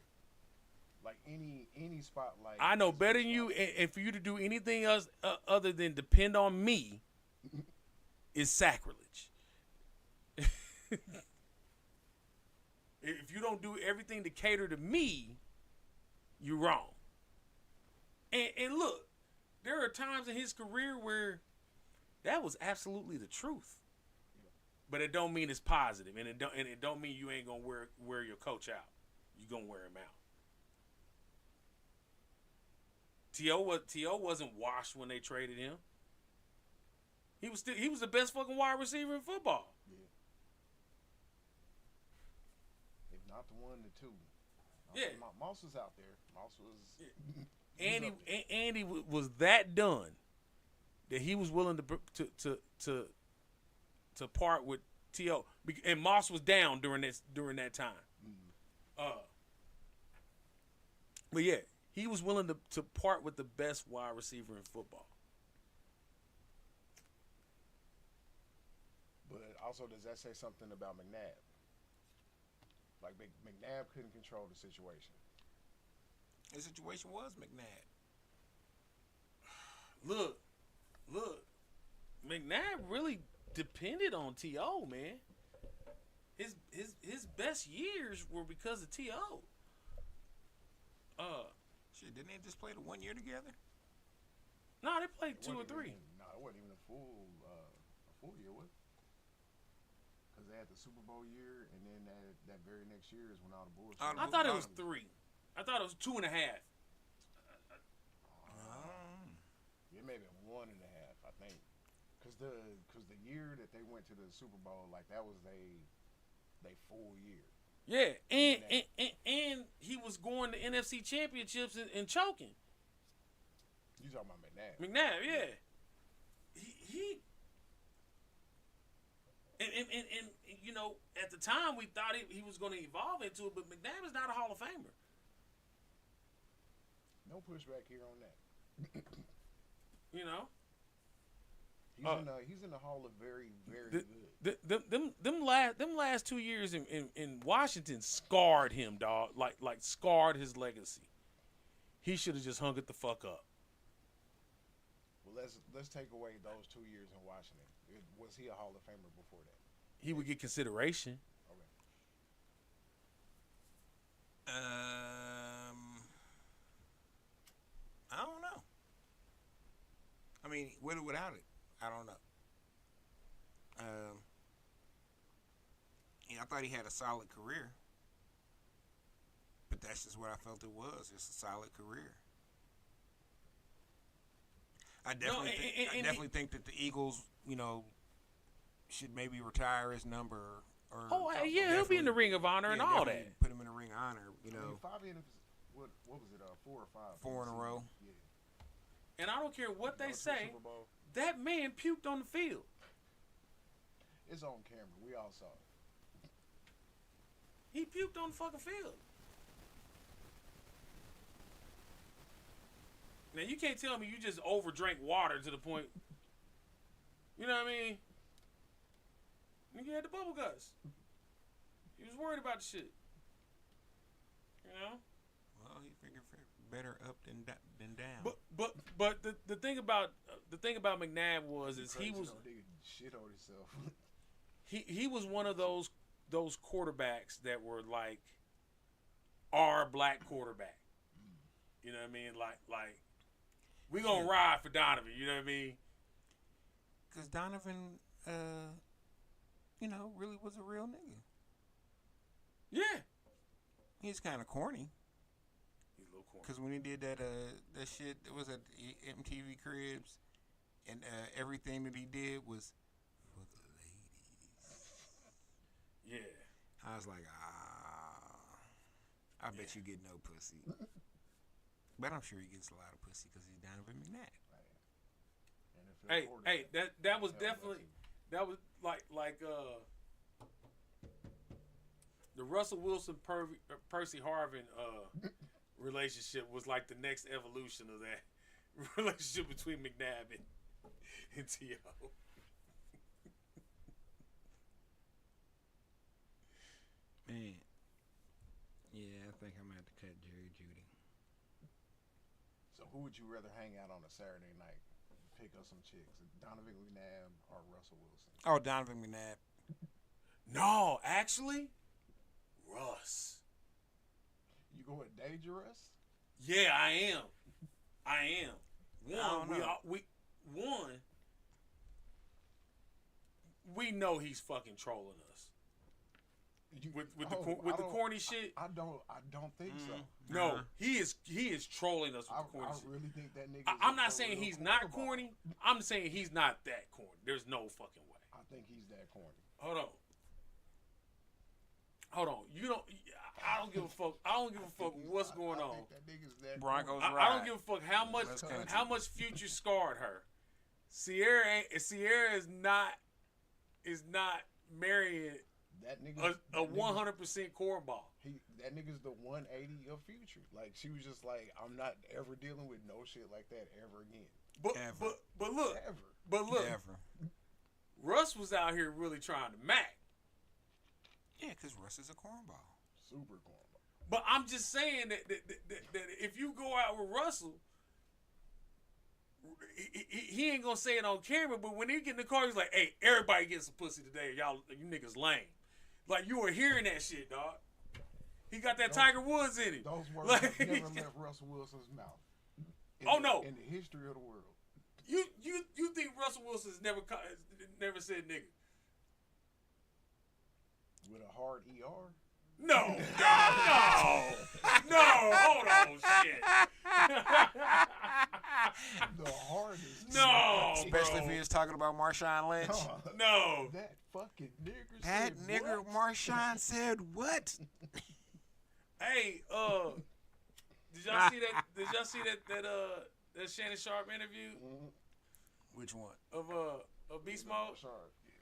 Like any spotlight.
I know better than you, and for you to do anything else other than depend on me is sacrilege. If you don't do everything to cater to me, you're wrong. And look, there are times in his career where that was absolutely the truth. But it don't mean it's positive, and it don't mean you ain't gonna wear your coach out. You gonna wear him out. T.O. wasn't washed when they traded him. He was the best fucking wide receiver in football.
Yeah. If not the one, the two.
Yeah.
Moss was out there. Moss was.
Yeah. Andy was that done that he was willing to part with T.O. and Moss was down during that time. Mm-hmm. But yeah, he was willing to part with the best wide receiver in football.
But also, does that say something about McNabb? Like McNabb couldn't control the situation.
The situation was McNabb.
Look, McNabb really depended on T.O., man. His best years were because of T.O.
Shit, didn't they just play the 1 year together?
No, they played 2 or 3.
No, it wasn't even a full year, was it? Because they had the Super Bowl year, and then that very next year is when all the bullshit.
I thought it was 3. I thought it was 2.5.
It may have been 1.5, I think. Because the year that they went to the Super Bowl, like that was they full year.
Yeah, and he was going to NFC championships and choking.
You talking about McNabb?
McNabb, yeah. He and you know, at the time we thought he was going to evolve into it, but McNabb is not a Hall of Famer.
No pushback here on that.
You know,
he's in the Hall of very, very good.
Them last 2 years in Washington scarred him, dog. Like scarred his legacy. He should have just hung it the fuck up.
Well, let's take away those 2 years in Washington. Was he a Hall of Famer before that?
He would get consideration.
Okay.
I don't know. I mean, with or without it, I don't know. I thought he had a solid career, but that's just what I felt it was. It's a solid career. I definitely think that the Eagles, you know, should maybe retire his number.
He'll be in the Ring of Honor and all that.
Put him in the Ring of Honor, you know.
I mean, what was it? 4 or 5?
4 in a row.
Yeah.
And I don't care what they say. That man puked on the field.
It's on camera. We all saw it.
He puked on the fucking field. Now, you can't tell me you just overdrank water to the point. You know what I mean? Nigga had the bubble guts. He was worried about the shit. You know?
Well, he figured better up than down.
But the thing about McNabb was he was
shit on himself.
he was one of those quarterbacks that were like our black quarterback. You know what I mean? Like we gonna ride for Donovan. You know what I mean?
Because Donovan, you know, really was a real nigga.
Yeah.
He's kind of corny.
He's a little corny.
Because when he did that shit, it was at MTV Cribs, and everything that he did was for the ladies.
Yeah.
I was like, I bet you get no pussy. But I'm sure he gets a lot of pussy because he's Donovan McNabb.
Hey, that was definitely like the Russell Wilson Percy Harvin relationship was like the next evolution of that relationship between McNabb and T.O.
Man, yeah, I think I'm gonna have to cut Jerry Judy.
So who would you rather hang out on a Saturday night? Pick up some chicks, Donovan McNabb or Russell Wilson?
Oh, Donovan McNabb.
No, actually, Russ.
You go with Dangerous?
Yeah, I am. We know he's fucking trolling us. With the corny shit.
I don't think so.
No, he is trolling us with the corny shit.
I really think that nigga.
I'm not saying he's not corny. I'm saying he's not that corny. There's no fucking way.
I think he's that corny.
Hold on. I don't give a fuck. I don't give a fuck what's going on.
Think that nigga's that
Broncos
corny.
I don't give a fuck how much Future scarred her. Sierra is not marrying
that nigga
a 100% cornball.
That nigga's the 180 of Future. Like, she was just like, I'm not ever dealing with no shit like that ever again.
But look,
Ever.
Russ was out here really trying to mac.
Yeah, because Russ is a cornball.
Super cornball.
But I'm just saying that if you go out with Russell, he ain't gonna say it on camera, but when he get in the car, he's like, "Hey, everybody get some pussy today. Y'all, you niggas lame." Like you were hearing that shit, dog. He got that Tiger Woods in him.
Those words
like,
never left Russell Wilson's mouth.
No!
In the history of the world.
You think Russell Wilson's never said nigga?
With a hard ER?
No. Hold on, shit.
The hardest.
No,
especially
bro.
if he was talking about Marshawn Lynch.
No.
That fucking nigger.
That
said
nigger
what?
Marshawn said what?
Hey, did y'all see that? Did y'all see that Shannon Sharp interview?
Mm-hmm.
Which one?
Of Beast Mode?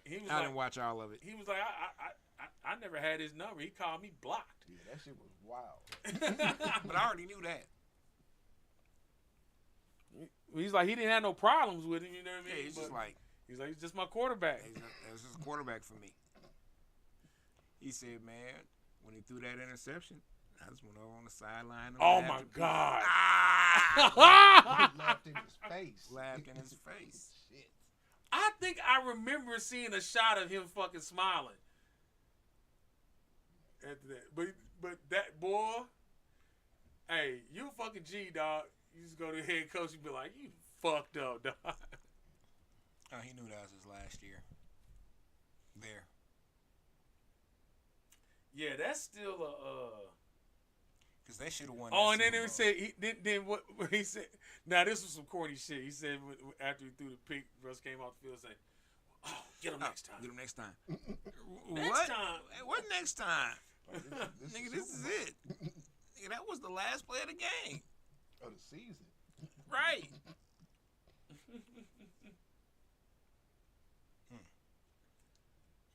He was
I didn't watch all of it.
He was like, I never had his number. He called me blocked.
Yeah, that shit was wild.
But I already knew that.
He's like, he didn't have no problems with him, you know what I mean?
Yeah, he's just like,
he's just my quarterback.
He's just a quarterback for me. He said, man, when he threw that interception, I just went over on the sideline.
Oh my God.
Laughed in his face.
Laughed in his face.
Shit.
I think I remember seeing a shot of him fucking smiling. After that. But that boy, hey, you a fucking G, dog. You just go to the head coach and be like, you fucked up, dog.
Oh, he knew that was his last year. There.
Yeah, that's still a
because they should have won.
Oh, and then he said, then what he said. Now this was some corny shit. He said after he threw the pick, Russ came off the field saying, "Oh, get him next time.
Get him next time."
Next time.
What next time?
This
Nigga, this is it. Nigga, that was the last play of the game.
Of the season.
Right.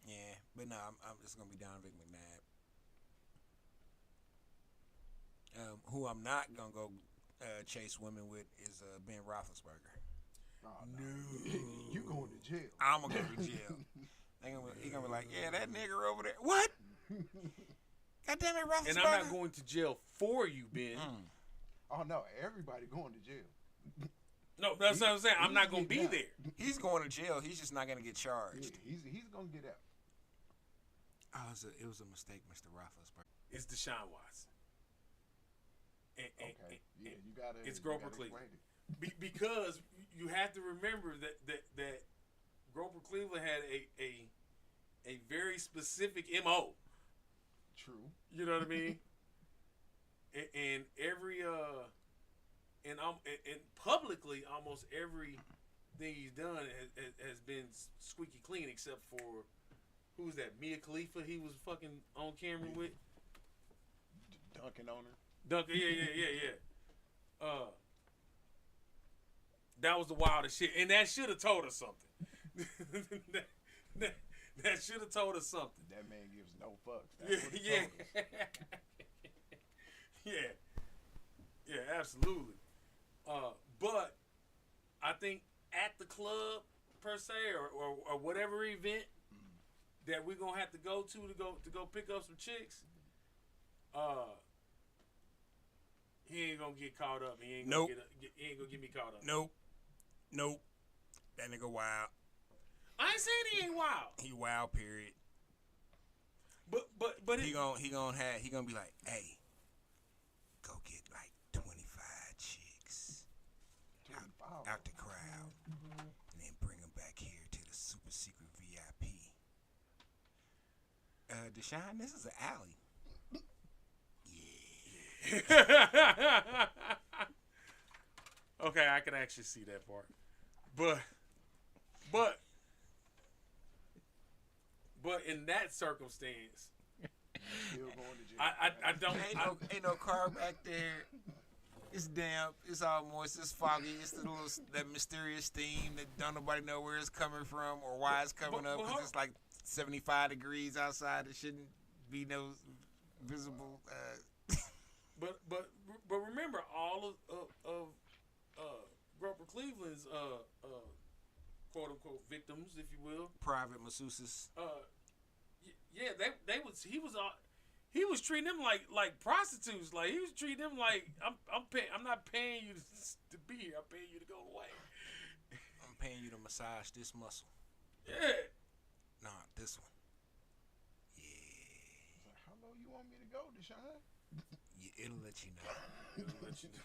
Yeah, but no, I'm just gonna be Donovan McNabb. Who I'm not gonna go chase women with is Ben Roethlisberger.
Oh, no. You going to jail.
I'm gonna go to jail. He gonna be like, yeah, that nigger over there. What? God damn it, Roethlisberger.
And I'm not going to jail for you, Ben.
Oh no, everybody going to jail.
No, that's what I'm saying. I'm not gonna be
out.
there.
He's going to jail. He's just not gonna get charged.
Yeah, he's gonna get out.
Oh, it was a mistake, Mr. Roethlisberger.
It's Deshaun Watson.
Okay. Yeah, you gotta.
It's
you
Grover
gotta
Cleveland.
explain it.
Because you have to remember that Grover Cleveland had a very specific MO.
True.
You know what I mean? and every and publicly almost everything he's done has been squeaky clean except for who was that? Mia Khalifa. He was fucking on camera with
Dunking on her.
Duncan. Yeah. That was the wildest shit, and that should have told us something. that should have told us something.
That man gives no fucks. That's what he told us.
Yeah, absolutely. But I think at the club per se, or whatever event that we're gonna have to go pick up some chicks, he ain't gonna get caught up. He ain't gonna get me caught up.
Nope. That nigga wild.
I ain't saying he ain't wild.
He wild. Period.
But
he gonna be like, hey, go get like 25 chicks out the crowd, and then bring them back here to the super secret VIP. Deshaun, this is an alley. Yeah.
Okay, I can actually see that part, but in that circumstance,
Still going to jail.
I don't.
Ain't no car back there. It's damp. It's all moist. It's foggy. It's that mysterious theme that don't nobody know where it's coming from or why it's coming up. Because it's like 75 degrees outside. It shouldn't be no visible.
But remember, all of Grover Cleveland's quote unquote victims, if you will,
Private masseuses.
Yeah, he was treating them like prostitutes. Like he was treating them like I'm not paying you to be here. I'm paying you to go away.
paying you to massage this muscle.
Yeah.
Nah, this one. Yeah.
It's like, how low you want me to go, Deshaun?
Yeah, it'll let you know.
It'll let you know.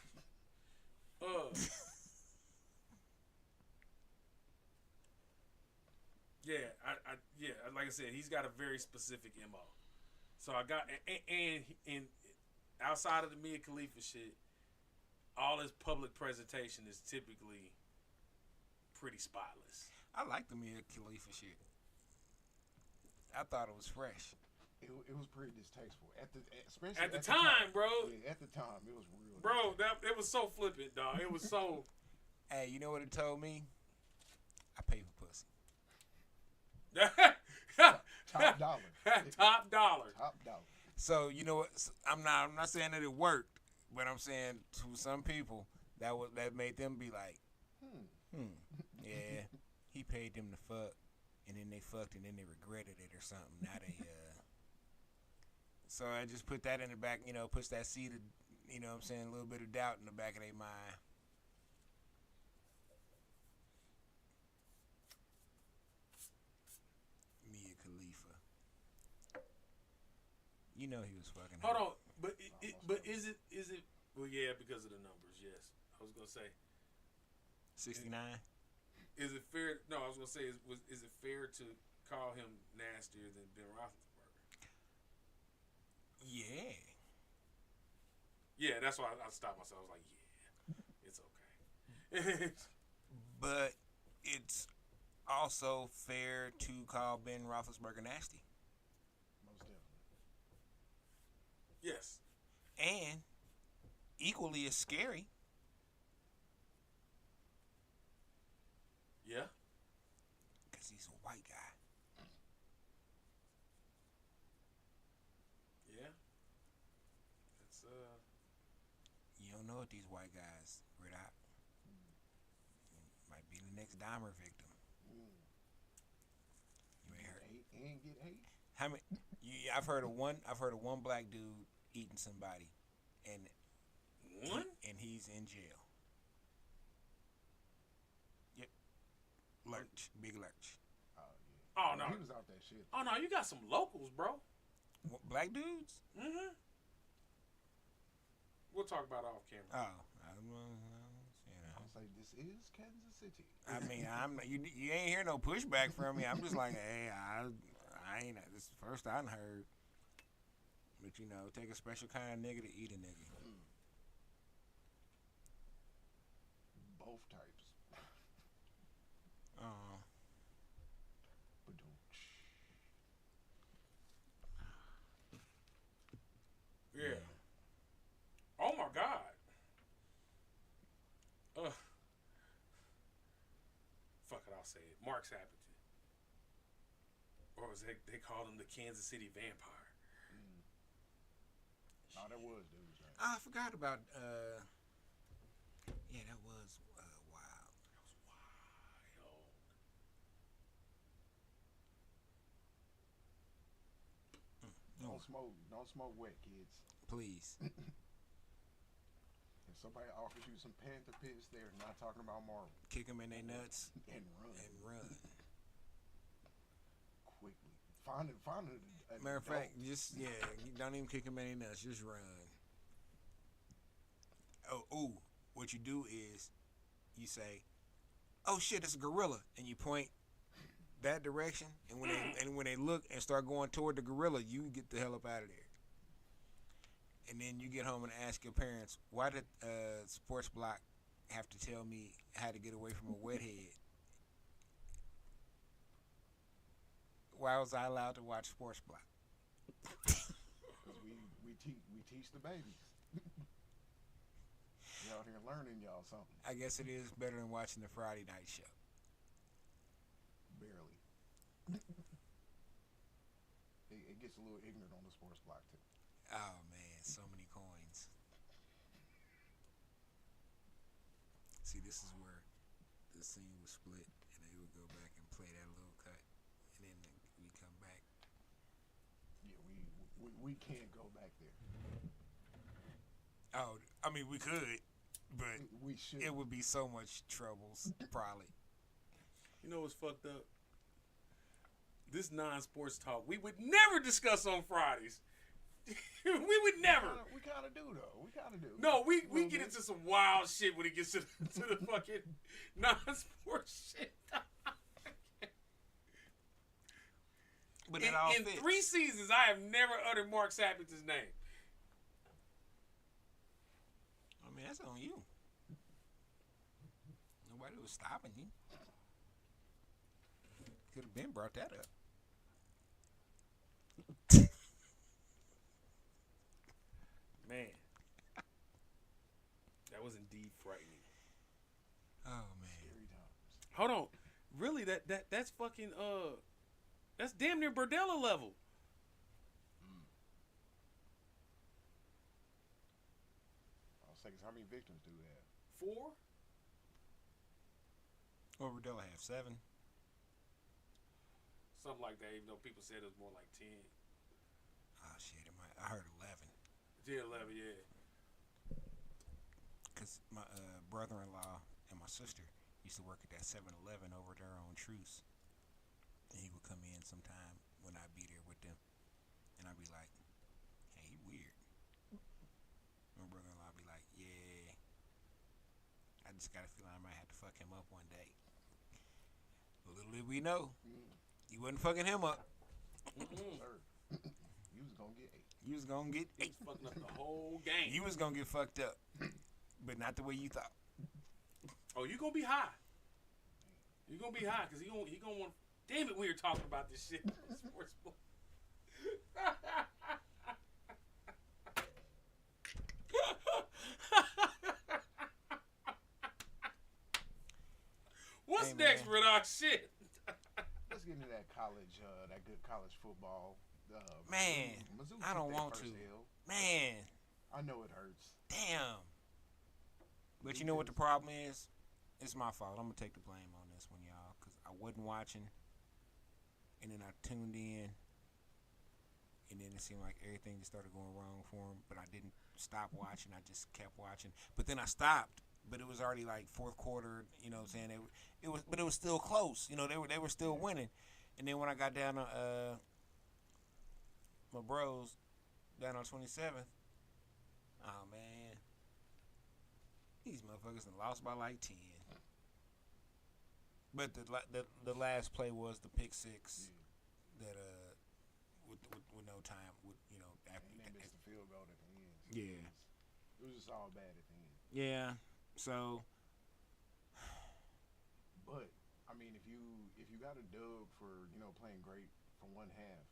Yeah, like I said, he's got a very specific MO. So I got and outside of the Mia Khalifa shit, all his public presentation is typically pretty spotless.
I like the Mia Khalifa shit. I thought it was fresh.
It was pretty distasteful especially
At the time, bro.
Yeah, at the time, it was real.
Bro, it was so flippant, dog. It was so.
Hey, you know what it told me? I pay for pussy.
Top dollar.
Top dollar.
Top dollar.
So you know what? I'm not saying that it worked, but I'm saying to some people that made them be like, yeah, he paid them to fuck, and then they fucked, and then they regretted it or something. Now they So I just put that in the back, puts that seed of, what I'm saying, a little bit of doubt in the back of their mind. Mia Khalifa. You know he was fucking her.
Hold on, but is it? Well, yeah, because of the numbers. Yes, I was gonna say
69.
Is it fair? No, I was gonna say is it fair to call him nastier than Ben Roethlisberger?
Yeah.
Yeah, that's why I stopped myself. I was like, yeah, it's okay.
But it's also fair to call Ben Roethlisberger nasty.
Most definitely.
Yes.
And equally as scary.
Yeah.
Because he's a white guy.
Yeah. It's
You don't know what these white guys, Riddock. Might be the next Dahmer victim. You ain't heard.
And get hate.
How many? I've heard of one black dude eating somebody, and and he's in jail. Yep. Lurch, big lurch.
Oh yeah.
Oh no.
He was out that shit.
Oh no, you got some locals, bro.
What, black dudes?
Mm-hmm. We'll talk about it off camera.
Oh,
I was like, this is Kansas City.
I mean, you ain't hear no pushback from me. I'm just like, hey, I ain't. This is the first I heard. But take a special kind of nigga to eat a nigga.
Both types.
Yeah. Oh my God. Fuck it, I'll say it. Mark Sappington. Or was they called him the Kansas City Vampire?
Oh, that was dudes, right?
I forgot about. Yeah, that was wild.
That was wild.
Don't smoke wet, kids.
Please.
If somebody offers you some Panther pits, they're not talking about Marvel.
Kick them in their nuts
And run. Quickly. Find it.
Matter of fact, you don't even kick them in their nuts. Just run. Oh, what you do is you say, "Oh shit, it's a gorilla," and you point that direction. And when they look and start going toward the gorilla, you get the hell up out of there. And then you get home and ask your parents, why did Sports Block have to tell me how to get away from a wet head? Why was I allowed to watch Sports Block?
Because we teach the babies. Y'all out here learning y'all something.
I guess it is better than watching the Friday night show.
Barely. It gets a little ignorant on the Sports Block too.
Oh man, so many coins. See, this is where the scene was split, and they would go back and play that little cut, and then we come back.
Yeah, we can't go back there.
Oh, I mean, we could, but
We should.
it would be so much troubles, probably.
You know what's fucked up? This non-sports talk we would never discuss on Fridays. We would never.
We kind of do though. We kind of do.
No, we get into some wild shit when it gets to the fucking non-sports shit.
But it all
in
fits.
3 seasons, I have never uttered Mark Sappington's name.
I mean, that's on you. Nobody was stopping you. Could have been brought that up.
Man, that was indeed frightening.
Oh man.
Scary times.
Hold on, really? That's fucking that's damn near Burdella level.
I was thinking, how many victims do we have?
4.
What would Della have? 7?
Something like that. Even though people said it was more like 10.
Oh shit! I heard 11.
10, 11, yeah.
Cause my brother-in-law and my sister used to work at that 7-Eleven over there on Truce, and he would come in sometime when I'd be there with them, and I'd be like, "Hey, he weird." My brother-in-law would be like, "Yeah, I just got a feeling I might have to fuck him up one day." Little did we know, he wasn't fucking him up.
Sir, you was gonna get 8.
You was gonna get
He's fucking up the whole game.
You was gonna get fucked up, but not the way you thought.
Oh, you gonna be high. You gonna be high because he gonna want. Damn it, we were talking about this shit. Sports book. What's
Hey,
next,
man.
Riddock? Shit.
Let's get into that college, that good college football.
Man,
Mizzou
I don't
took their
want
first
to.
L.
Man,
I know it hurts.
damn. But you know what the problem is? It's my fault. I'm gonna take the blame on this one, y'all, because I wasn't watching, and then I tuned in, and then it seemed like everything just started going wrong for him. But I didn't stop watching. I just kept watching. But then I stopped. But it was already like fourth quarter. You know what I'm saying? But it was still close. You know, they were still winning. And then when I got down to my bros down on 27th, oh man, these motherfuckers done lost by like 10. But the last play was the pick six that with no time after
And they missed the field goal at the end. So
Yeah.
It was just all bad at the end.
yeah. So
But I mean, if you got a dub for playing great from one half,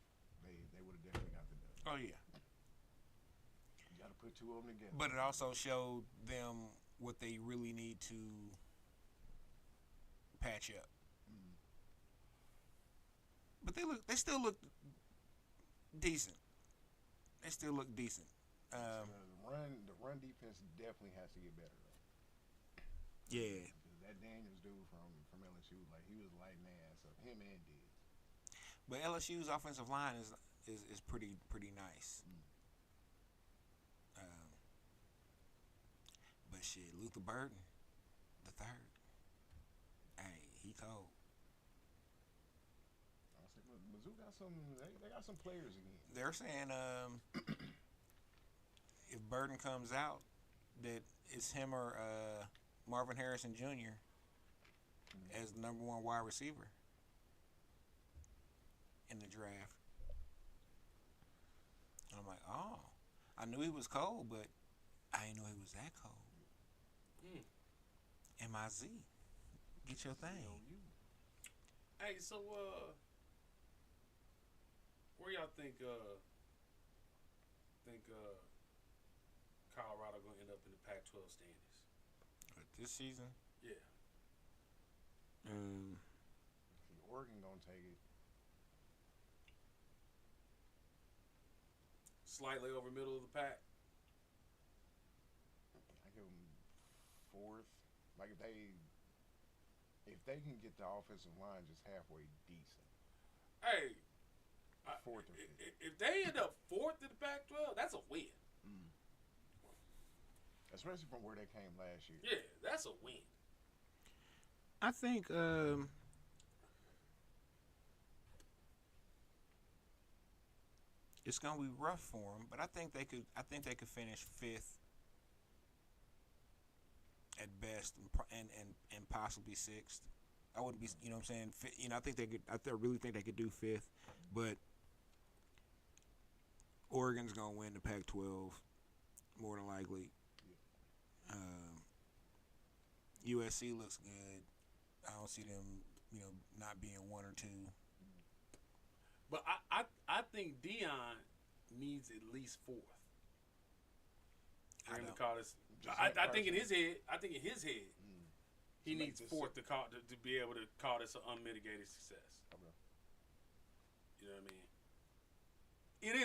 they would have definitely got the dub.
oh yeah.
You got to put 2 of them together.
But it also showed them what they really need to patch up. But they still look decent. They still look decent.
The run defense definitely has to get better.
Yeah.
Because that Daniels dude from LSU, like he was lighting their ass up. Him and Diggs.
But LSU's offensive line is pretty nice. But shit, Luther Burden, the third. Hey, he cold.
I was like, look, Mizzou got some. They got some players again.
They're saying if Burden comes out, that it's him or Marvin Harrison Jr. as the number 1 wide receiver in the draft. And I'm like, oh, I knew he was cold, but I didn't know he was that cold. M-I-Z. Get your thing.
Hey, so where y'all think Colorado gonna end up in the Pac-12 standings?
This season?
Yeah.
Oregon gonna take it.
Slightly over middle of the pack.
I give them 4th. Like if they can get the offensive line just halfway decent.
Hey,
4th or 5th.
if they end up 4th in the Pac-12, that's a win.
Especially from where they came last year.
Yeah, that's a win.
I think It's gonna be rough for them, but I think they could. I think they could finish fifth at best, and possibly sixth. I wouldn't be, you know what I'm saying. I think they could. Really think they could do fifth, but Oregon's gonna win the Pac-12 more than likely. USC looks good. I don't see them, not being one or two.
But I think Dion needs at least fourth. For him to call this. I think in his head. He needs fourth to be able to call this an unmitigated success.
Okay.
You know what I mean? It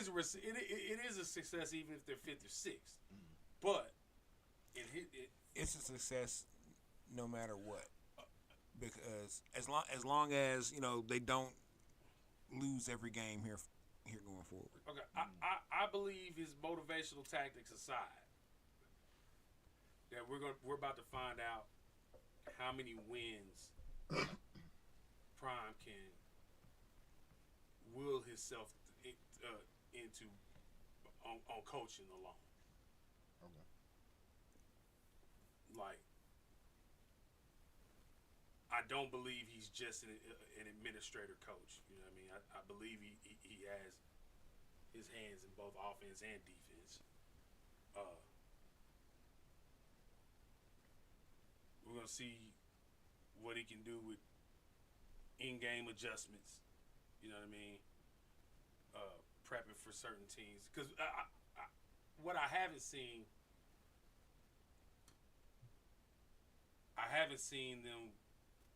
is a success even if they're fifth or sixth, but
it's a success no matter what, because as long as they don't lose every game here going forward.
Okay, I believe his motivational tactics aside, that we're about to find out how many wins Prime can will himself into on coaching alone.
Okay.
Like, I don't believe he's just an administrator coach. You know what I mean? I believe he has his hands in both offense and defense. We're gonna see what he can do with in-game adjustments. You know what I mean? Prepping for certain teams, because what I haven't seen them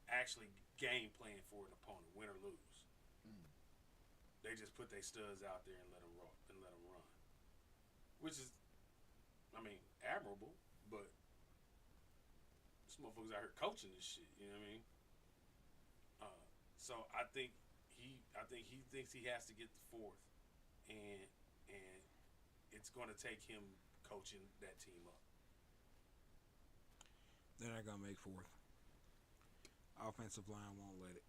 actually game plan for an opponent, win or lose. They just put their studs out there and let them run, which is, admirable. But this motherfucker's out here coaching this shit. You know what I mean? So I think he thinks he has to get the fourth, and it's going to take him coaching that team up.
They're not gonna make fourth. Offensive line won't let it.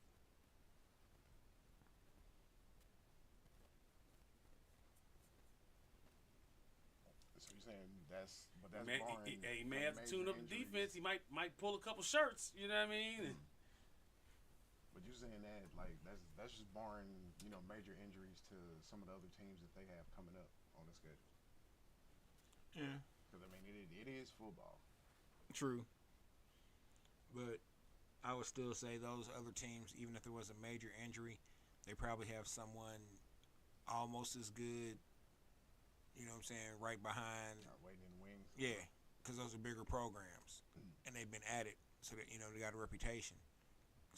So you're saying that's
He may have to tune up the defense. He might pull a couple shirts. You know what I mean?
But you're saying that that's just barring major injuries to some of the other teams that they have coming up on the schedule.
Yeah.
Because it is football.
True. But I would still say those other teams, even if there was a major injury, they probably have someone almost as good, right behind.
Not waiting in the wings.
Yeah, because those are bigger programs, and they've been at it, so that they got a reputation.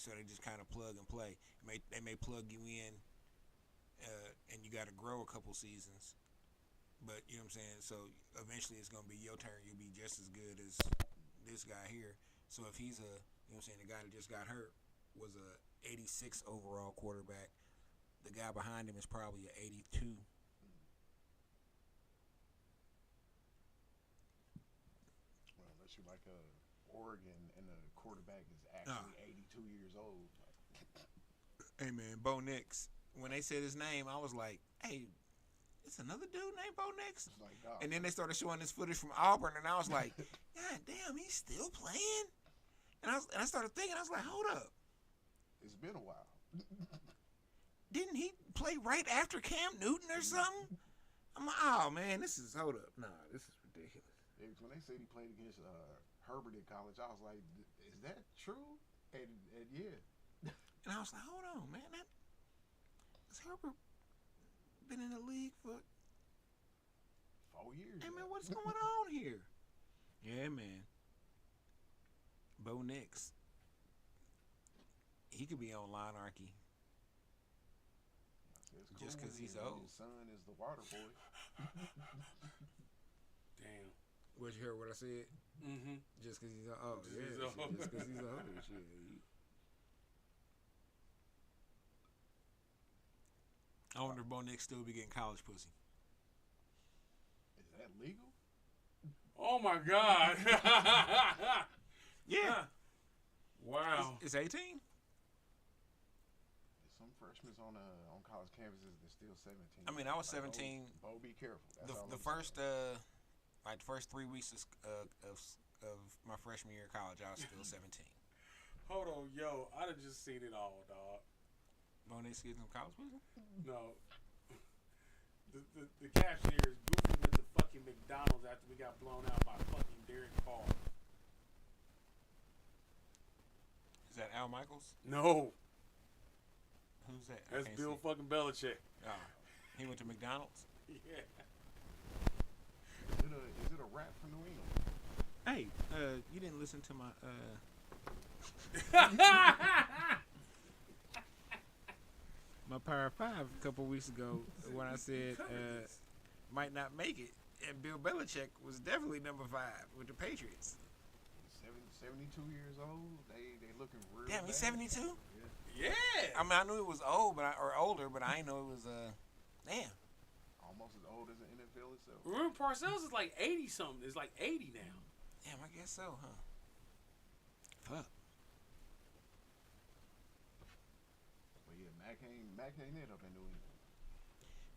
So they just kind of plug and play. They may plug you in, and you got to grow a couple seasons. But you know what I'm saying. So eventually, it's gonna be your turn. You'll be just as good as this guy here. So if he's the guy that just got hurt was a 86 overall quarterback, the guy behind him is probably a 82.
Well, unless you're like Oregon and the quarterback is actually 82 years old.
Hey man, Bo Nix. When they said his name, I was like, "Hey, it's another dude named Bo Nix."
Like,
and then they started showing this footage from Auburn, and I was like, "God damn, he's still playing." And I started thinking, I was like, "Hold up,
it's been a while."
Didn't he play right after Cam Newton or something? I'm like, "Oh man, this is hold up, nah, this is ridiculous."
When they said he played against Herbert in college, I was like, "Is that true?" And yeah.
And I was like, "Hold on, man, has Herbert been in the league for
4 years?"
Hey man, what's going on here? Yeah, man. Bo Nix. He could be on Linearchy.
Cool
just because he's old.
His son is the water boy.
Damn.
What, you heard what I said?
Mm-hmm.
Just because he's old.
Just
because he's old. Shit. I wonder if Bo Nix still be getting college pussy.
Is that legal?
Oh my God.
Yeah.
Wow.
It's 18?
It's some freshmen on college campuses that's still 17.
I mean, I was
Like,
17.
Bo, be careful. That's
The
all
the
I'm
first
saying.
like the first 3 weeks of my freshman year of college, I was still 17.
Hold on, yo, I done just seen it all, dog.
When they get some college pussy?
No, the caption here is Goofy went to fucking McDonald's after we got blown out by fucking Derek Carr.
Is that Al Michaels?
No,
Who's that?
that's Bill fucking Belichick.
Oh, he went to McDonald's.
Yeah.
Is it a rap from New England?
Hey, you didn't listen to my my Power 5 a couple weeks ago when I said might not make it, and Bill Belichick was definitely number 5 with the Patriots.
72 years old. They looking real.
Damn, he's
bad.
72.
Yeah.
I mean, I knew it was old, or older, but I didn't know it was damn.
Almost as old as the NFL itself.
Remember Parcells is like 80 something. It's like 80 now.
Damn, I guess so, huh? Fuck.
But yeah, Mac ain't it up in New England.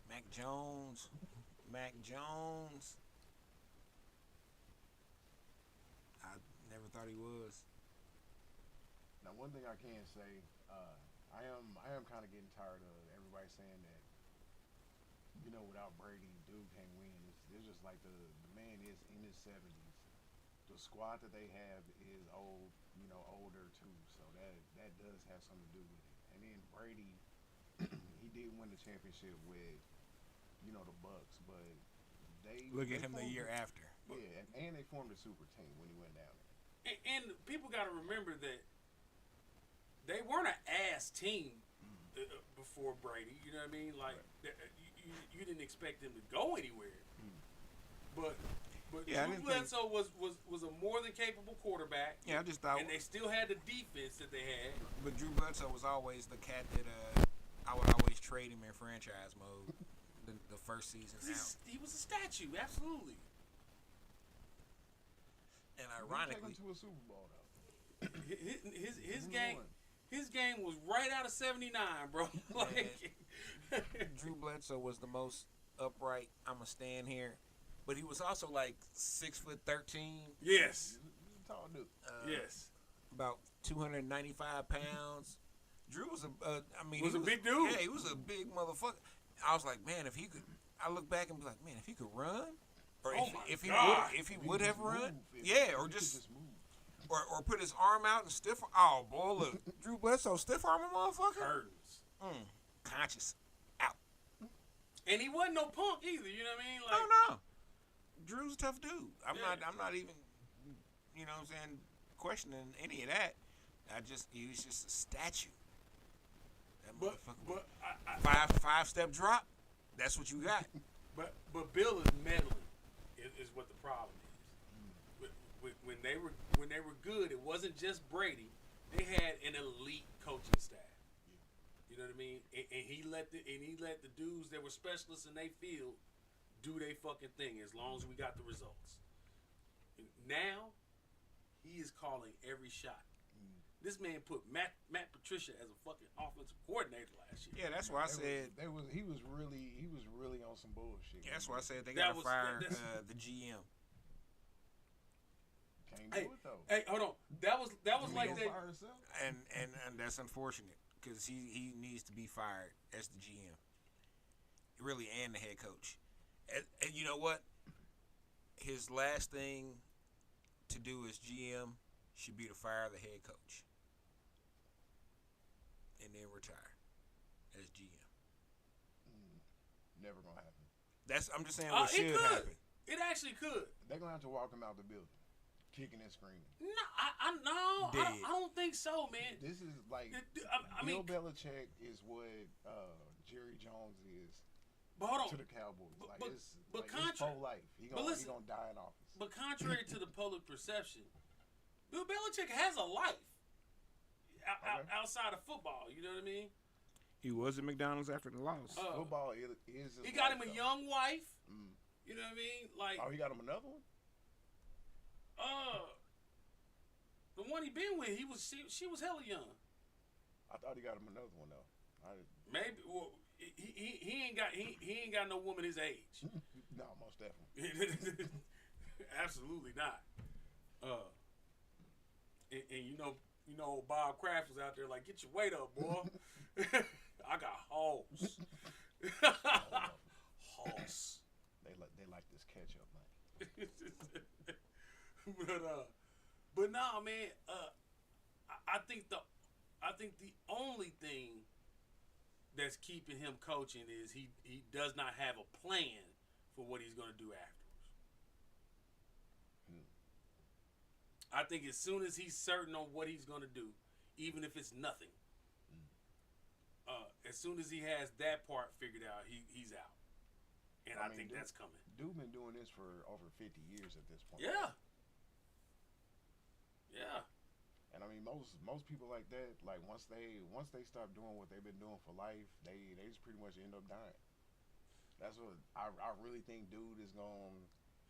Mac Jones. I never thought he was.
Now, one thing I can say, I am kind of getting tired of everybody saying that, without Brady, dude can't win. It's just like the man is in his 70s. The squad that they have is older too. So that does have something to do with it. And then Brady, he did win the championship with, the Bucks, but
Look at him the
formed
year after.
Yeah, and they formed a super team when he went down there.
And people got to remember that they weren't an ass team before Brady. You know what I mean? Like, you didn't expect them to go anywhere. But
Yeah,
Drew Bledsoe was a more than capable quarterback.
Yeah, I just thought.
And they still had the defense that they had.
But Drew Bledsoe was always the cat that I would always trade him in franchise mode. The first season out.
He was a statue, absolutely.
And
Take
ironically,
him to a Super Bowl though.
His game was right out of '79, bro. Like
Drew Bledsoe was the most upright. I'ma stand here, but he was also like 6'13".
yes,
He's a tall dude.
yes.
About 295 pounds. Drew was he
Was a big dude.
Yeah, he was a big motherfucker. I was like, man, if he could, I look back and be like, man, if he could run, or
Oh
if
my God.
he would have run,
If
or
he could
just
move.
or put his arm out and stiff. Oh boy, look, Drew Bledsoe stiff arming motherfucker.
Curtains.
Conscious out.
And he wasn't no punk either. You know what I mean? Like,
No. Drew's a tough dude. I'm not even, what I'm saying, questioning any of that. He was just a statue. That
But
motherfucker. Five step drop. That's what you got.
But Bill is meddling. Is what the problem is. When they were good, it wasn't just Brady. They had an elite coaching staff. You know what I mean? And he let the dudes that were specialists in their field do their fucking thing as long as we got the results. And now he is calling every shot. This man put Matt Patricia as a fucking offensive coordinator last year.
Yeah, that's why I said
He was really on some bullshit.
Yeah, that's why I said they gotta fire the GM.
Can't do it though.
Hey, hold on. That was like
Gonna
they.
fire himself?
And that's unfortunate because he needs to be fired as the GM. Really, and the head coach. And you know what? His last thing to do as GM should be to fire the head coach and then retire as GM.
Never gonna happen.
I'm just saying what should happen.
It actually could.
They're gonna have to walk him out the building, kicking and screaming.
No, I don't think so, man.
This is like
I
Bill
mean,
Belichick is what Jerry Jones is
but hold on.
to the Cowboys. It's
contra-
pro life. He
but listen,
gonna die in office.
But contrary to the public perception, Bill Belichick has a life outside of football. You know what I mean?
He was at McDonald's after the loss.
Football is.
He got him a young wife. You know what I mean? Like,
he got him another one.
the one he been with, she was hella young.
I thought he got him another one though. I
Maybe. Well, he ain't got no woman his age.
No, most definitely.
Absolutely not. And you know, Bob Kraft was out there like, get your weight up, boy. I got hoes. Hoss.
They like this ketchup, man.
But nah, man. I think the only thing that's keeping him coaching is he does not have a plan for what he's going to do afterwards. I think as soon as he's certain on what he's going to do, even if it's nothing, as soon as he has that part figured out, he's out. And I think that's coming.
Dude been doing this for over 50 years at this point.
Yeah. Yeah.
And I mean, most people like that, like once they stop doing what they've been doing for life, they just pretty much end up dying. That's what I really think. Dude is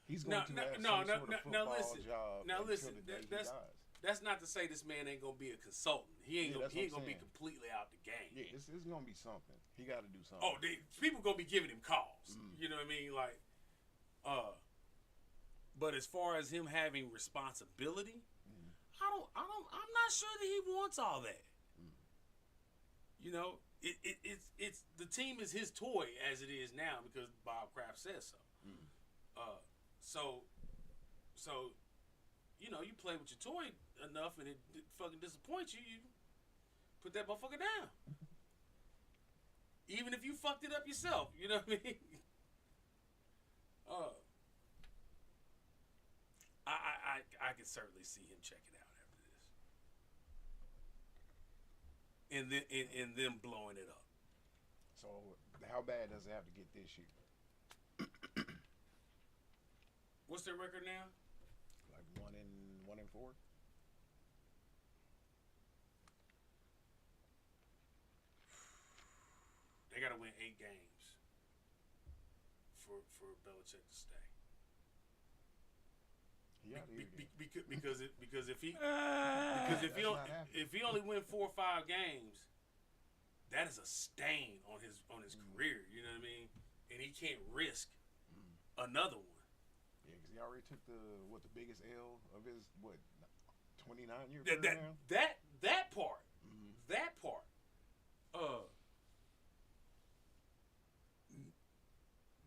he's going to have some sort of football job.
Now listen,
until the day he dies.
That's not to say this man ain't gonna be a consultant. He ain't gonna be completely out the game.
Yeah, it's gonna be something. He got to do something.
Oh, people gonna be giving him calls. You know what I mean? Like, but as far as him having responsibility, I'm not sure that he wants all that. You know, it's the team is his toy as it is now because Bob Kraft says so. So, you know, you play with your toy enough and it fucking disappoints you, you put that motherfucker down. Even if you fucked it up yourself, you know what I mean? I can certainly see him checking out after this, and them blowing it up.
So how bad does it have to get this year?
What's their record now?
Like 1-4.
They got to win 8 games for Belichick to stay. Because if he only win 4 or 5 games, that is a stain on his career. You know what I mean? And he can't risk another one.
Yeah, because he already took the biggest L of his 29-year career.
That part.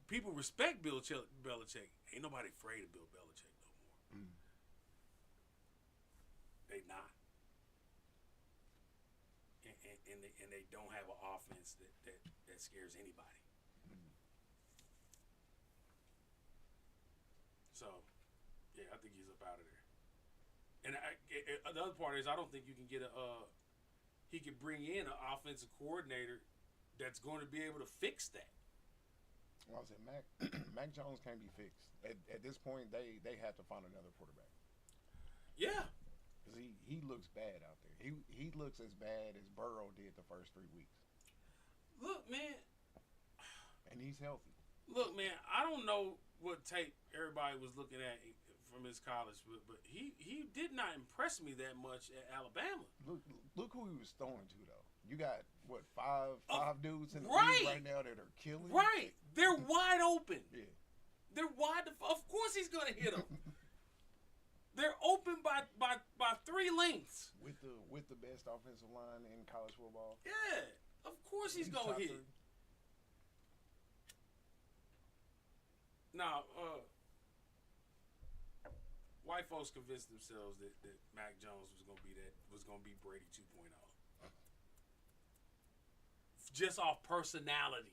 People respect Bill Belichick. Ain't nobody afraid of Bill Belichick no more. They not. And they don't have an offense that scares anybody. So, yeah, I think he's up out of there. And the other part is I don't think you can get he could bring in an offensive coordinator that's going to be able to fix that.
Well, I said Mac Jones can't be fixed. At this point, they have to find another quarterback.
Yeah.
Because he looks bad out there. He looks as bad as Burrow did the first 3 weeks.
Look, man.
And he's healthy.
Look, man, I don't know what tape everybody was looking at from his college, but he did not impress me that much at Alabama.
Look who he was throwing to, though. You got, five dudes in the league right now that are killing?
Right. They're wide open.
Yeah.
They're wide. Of course he's going to hit them. They're open by 3 lengths.
With the best offensive line in college football.
Yeah. Of course he's going to hit. Now, white folks convinced themselves that Mac Jones was going to be Brady 2.0. Just off personality.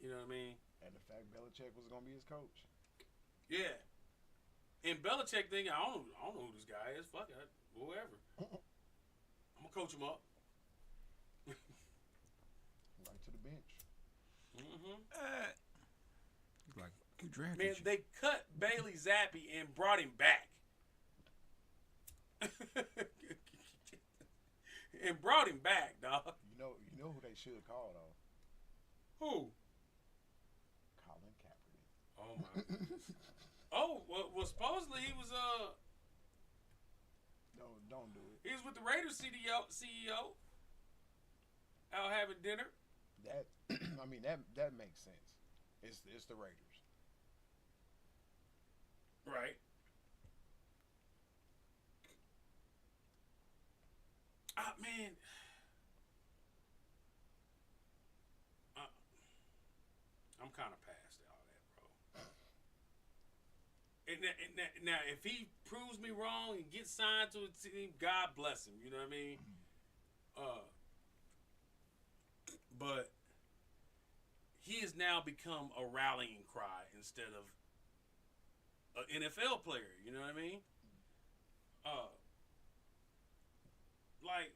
You know what I mean?
And the fact Belichick was going to be his coach.
Yeah. And Belichick thinking, I don't know who this guy is. Fuck it. Whoever. I'm going to coach him up.
Right to the bench.
Like, who drafted
Man,
you?
they cut Bailey Zappi and brought him back. And brought him back, dog.
You know who they should call, though?
Who?
Colin Kaepernick.
Oh, my goodness. Well, supposedly he was,
No, don't do it.
he was with the Raiders CEO. having dinner.
That I mean that makes sense. It's the Raiders.
Right. Ah, man. Uh, I'm kind of past all that, bro. Now, if he proves me wrong and gets signed to a team, God bless him. You know what I mean? But he has now become a rallying cry instead of an NFL player. You know what I mean? Like,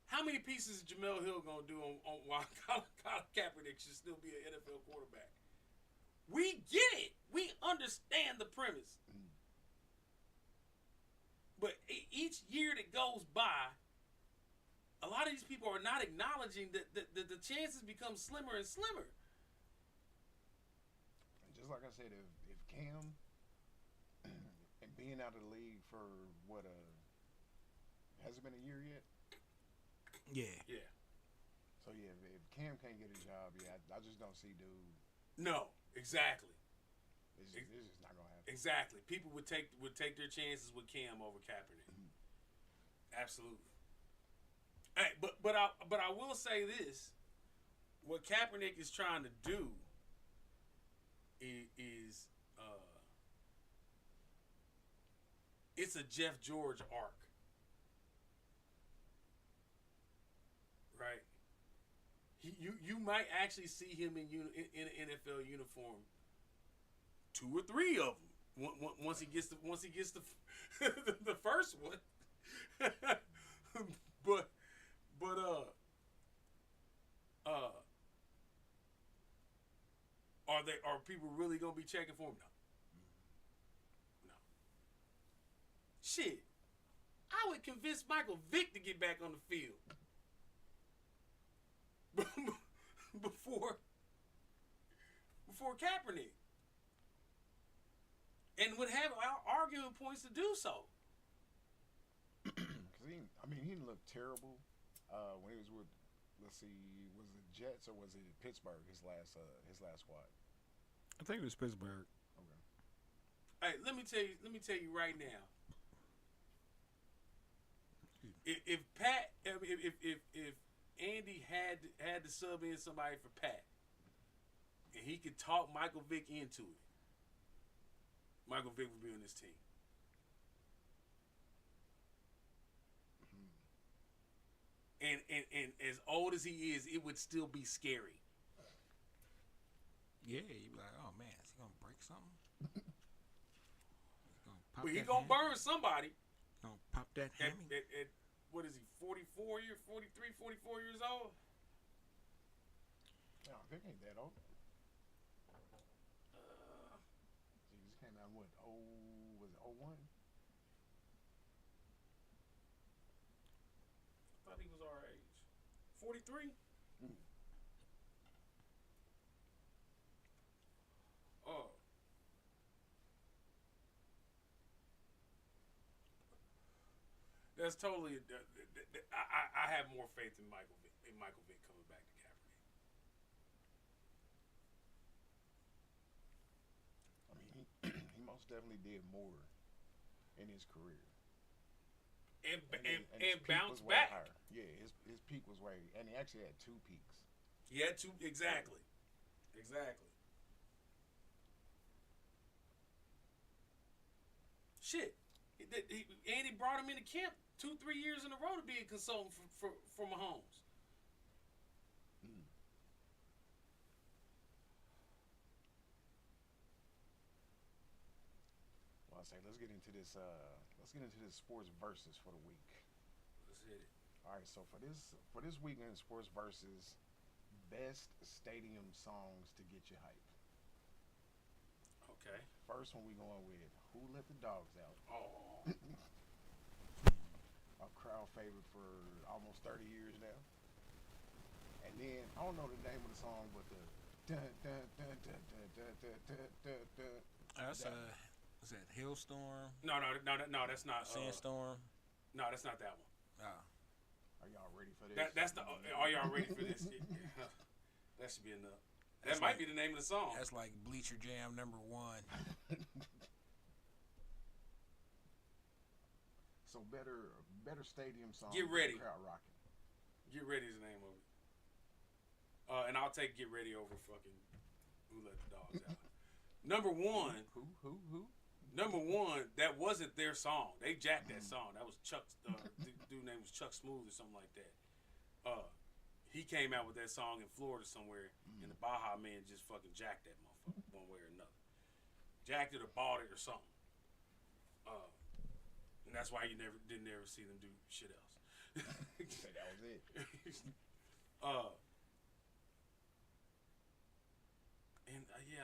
how many pieces is Jamel Hill gonna do on while Colin Kaepernick should still be an NFL quarterback? We get it. We understand the premise. But each year that goes by, a lot of these people are not acknowledging that the chances become slimmer and slimmer.
And just like I said, if Cam and being out of the league for what has it been a year yet?
Yeah.
Yeah.
So yeah, if Cam can't get a job, yeah, I just don't see dude.
No, exactly.
It's just not gonna happen.
Exactly. People would take their chances with Cam over Kaepernick.
Mm-hmm.
Absolutely. Hey, but I will say this: what Kaepernick is trying to do is it's a Jeff George arc, right? You might actually see him in an NFL uniform, 2 or 3 of them. Once he gets the the first one, but are people really gonna be checking for him? No. Shit, I would convince Michael Vick to get back on the field before Kaepernick, and would have arguing points to do so.
Because he didn't look terrible when he was with. Let's see, was it Jets or was it Pittsburgh? His last squad.
I think it was Pittsburgh.
Okay.
Hey, let me tell you right now. If Andy had to sub in somebody for Pat, and he could talk Michael Vick into it, Michael Vick would be on this team. And as old as he is, it would still be scary.
Yeah, you'd be like, oh man, is he gonna break something?
He's gonna burn somebody.
Gonna pop that hammy.
At what is he, 44 years, 43, 44 years old?
No, Vic ain't that old. Jesus came out what? Was it 01?
I thought he was our age. 43? Oh. That's totally. I have more faith in Michael Vick coming back to Kaepernick.
I mean, he most definitely did more in his career.
And
his peak
bounce
was way
back.
higher. Yeah, his peak was way, and he actually had 2 peaks.
He had 2 exactly. Shit, Andy brought him into camp 2-3 years in a row to be a consultant for Mahomes.
Well, I say let's get into this. Sports versus for the week.
Let's hit it.
All right, so for this weekend sports versus, best stadium songs to get you hype.
Okay.
First one we going with "Who Let the Dogs Out."
Oh.
A crowd favorite for almost 30 years now. And then I don't know the name of the song, but the dun dun dun dun dun dun dun dun dun dun.
That's is that Hailstorm?
No, that's not.
Sandstorm?
No, that's not that one.
Oh.
Are y'all ready for this?
That's the. Are y'all ready for this? That should be enough. That might be the name of the song.
That's like Bleacher Jam #1.
So better stadium song.
Get ready.
Crowd rocking.
Get Ready is the name of it. And I'll take Get Ready over fucking Who Let the Dogs Out. Number one.
Who?
Number one, that wasn't their song. They jacked that song. That was Chuck's. Dude name was Chuck Smooth or something like that. He came out with that song in Florida somewhere, and the Baja Man just fucking jacked that motherfucker one way or another. Jacked it or bought it or something. And that's why you didn't ever see them do shit else.
That was it.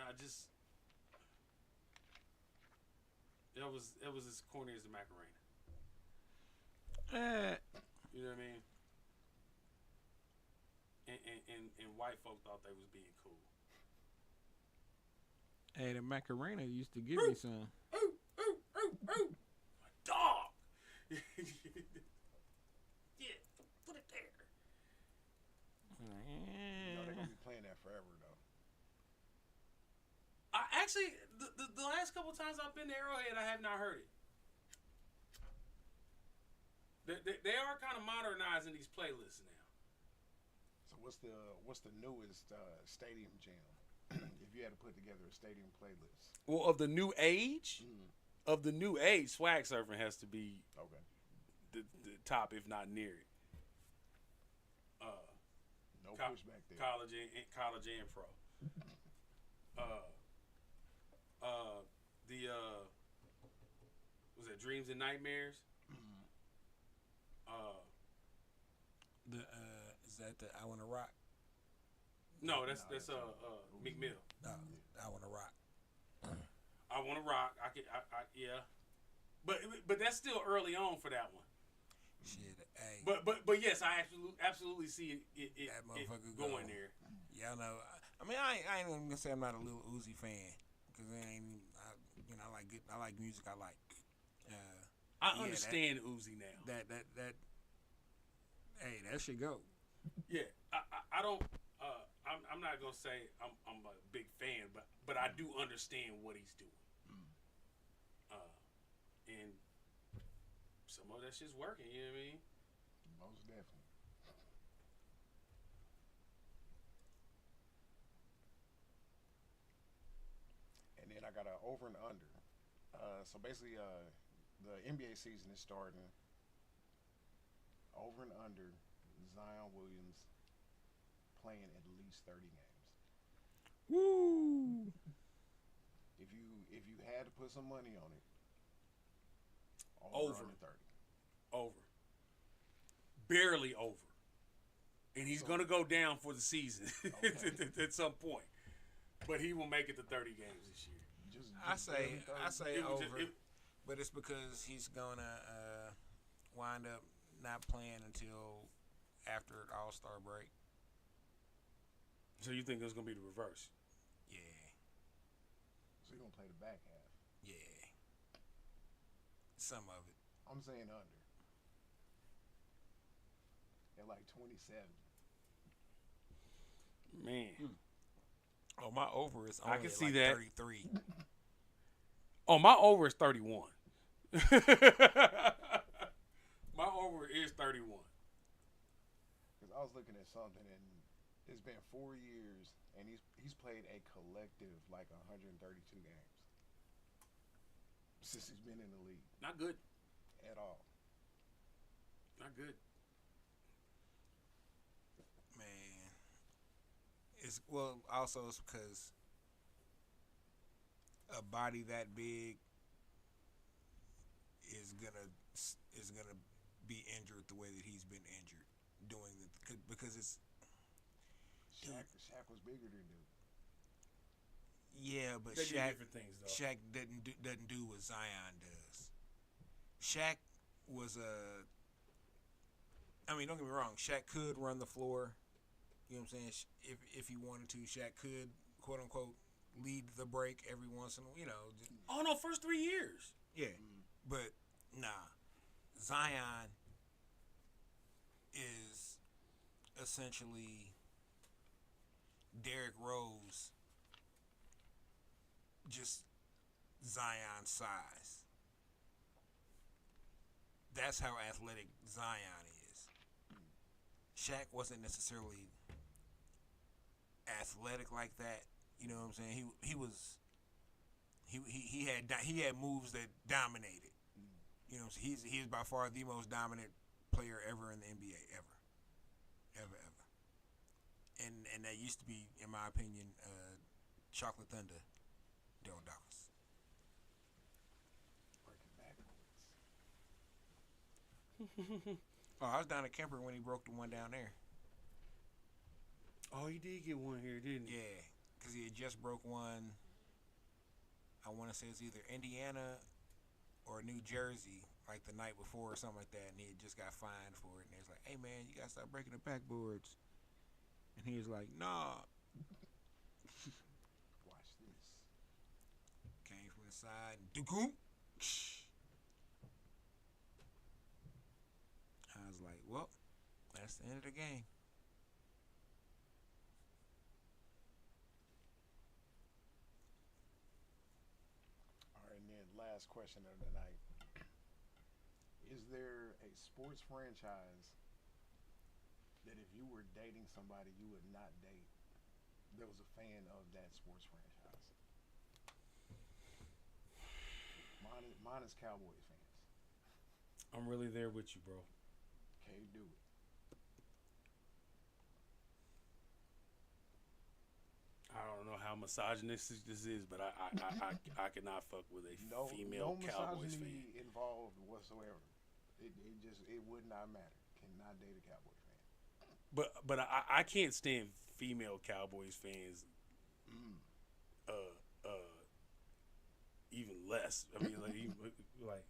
I just it was as corny as the Macarena. You know what I mean? And white folk thought they was being cool.
Hey, the Macarena used to give me some.
My dog. Yeah, put it there.
They're gonna be playing that forever though.
I actually, the last couple times I've been to Arrowhead, I have not heard it. They are kind of modernizing these playlists now.
So what's the newest stadium jam? If you had to put together a stadium playlist.
Well, of the new age, Swag Surfing has to be
Okay.
the top, if not near it.
No pushback there.
College and pro. Was that Dreams and Nightmares?
Is that the I Wanna Rock?
No, that's Meek Mill.
I Wanna Rock.
I Wanna Rock. Yeah. But that's still early on for that one.
Shit, hey.
But yes, I absolutely see it
That motherfucker
going
go.
there.
Y'all know. I mean, I ain't even gonna say I'm not a Lil Uzi fan because I like music. I like.
I understand Uzi now.
That. Hey, that should go.
Yeah, I don't. I'm not gonna say I'm a big fan, but I do understand what he's doing. And some of that shit's working. You know what I mean?
Most definitely. And then I got an over and under. So basically, the NBA season is starting. Over and under, Zion Williams playing at least 30 games.
Woo!
If you had to put some money on it,
Over.
under 30.
Over. Barely over. And he's going to go down for the season at some point. But he will make it to 30 games this year.
I say over,
just-
but it's because he's gonna wind up not playing until after the All-Star break.
So you think it's going to be the reverse?
Yeah,
So you're going to play the back half.
yeah. Some of it.
I'm saying under. At like 27.
Man.
Oh, my over is
I
only
can
at
see
like
that.
33.
Oh, my over is 31. My over is 31.
Because I was looking at something, and it's been 4 years, and he's played a collective like 132 games since he's been in the league.
Not good.
At all.
Not good.
Man, it's also it's because a body that big is gonna be injured the way that he's been injured because it's
Shaq was bigger than dude.
yeah, but
They do
Shaq
different things, though.
Shaq doesn't do what Zion does. Shaq was I mean, don't get me wrong. Shaq could run the floor. You know what I'm saying? If he wanted to, Shaq could, quote unquote, lead the break every once in a while. You know.
Oh, no, first 3 years.
Yeah, but nah. Zion is essentially Derrick Rose, just Zion's size. That's how athletic Zion is. Shaq wasn't necessarily athletic like that. You know what I'm saying? He had moves that dominated. You know, he's by far the most dominant player ever in the NBA, ever. And that used to be, in my opinion, Chocolate Thunder, Daryl Dawkins.
Breaking backwards.
Oh, I was down at Kemper when he broke the one down there.
Oh, he did get one here, didn't he?
Yeah, because he had just broke one. I want to say it's either Indiana or New Jersey, like the night before or something like that, and he had just got fined for it. And he was like, "Hey man, you gotta stop breaking the backboards." And he was like, "Nah."
Watch this.
Came from the side and Dugoom. I was like, "Well, that's the end of the game."
All right, and then last question of the night. Is there a sports franchise that if you were dating somebody you would not date that was a fan of that sports franchise? Mine is Cowboys fans.
I'm really there with you, bro.
Can't do it.
I don't know how misogynistic this is, but I cannot fuck with a female
no
Cowboys
misogyny
fan.
involved whatsoever. It would not matter. Cannot date a Cowboy fan.
But I can't stand female Cowboys fans. Even less. I mean, like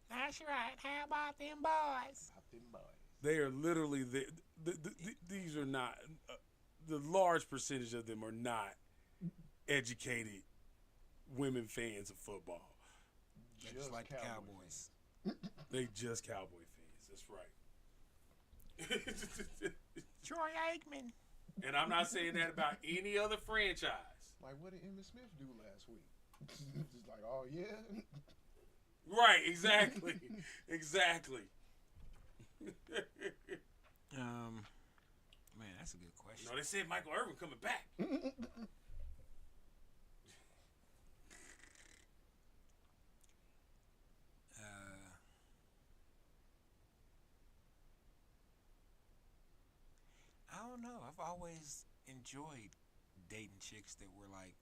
That's right. How about them boys?
Not them boys.
they are literally these are not the large percentage of them are not educated women fans of football.
Just like the Cowboys.
They just Cowboy fans. That's right.
Troy Aikman.
And I'm not saying that about any other franchise.
Like, what did Emmitt Smith do last week? Just like, oh yeah.
Right, exactly. Exactly.
Man, that's a good question.
No, they said Michael Irvin coming back.
I don't know. I've always enjoyed dating chicks that were like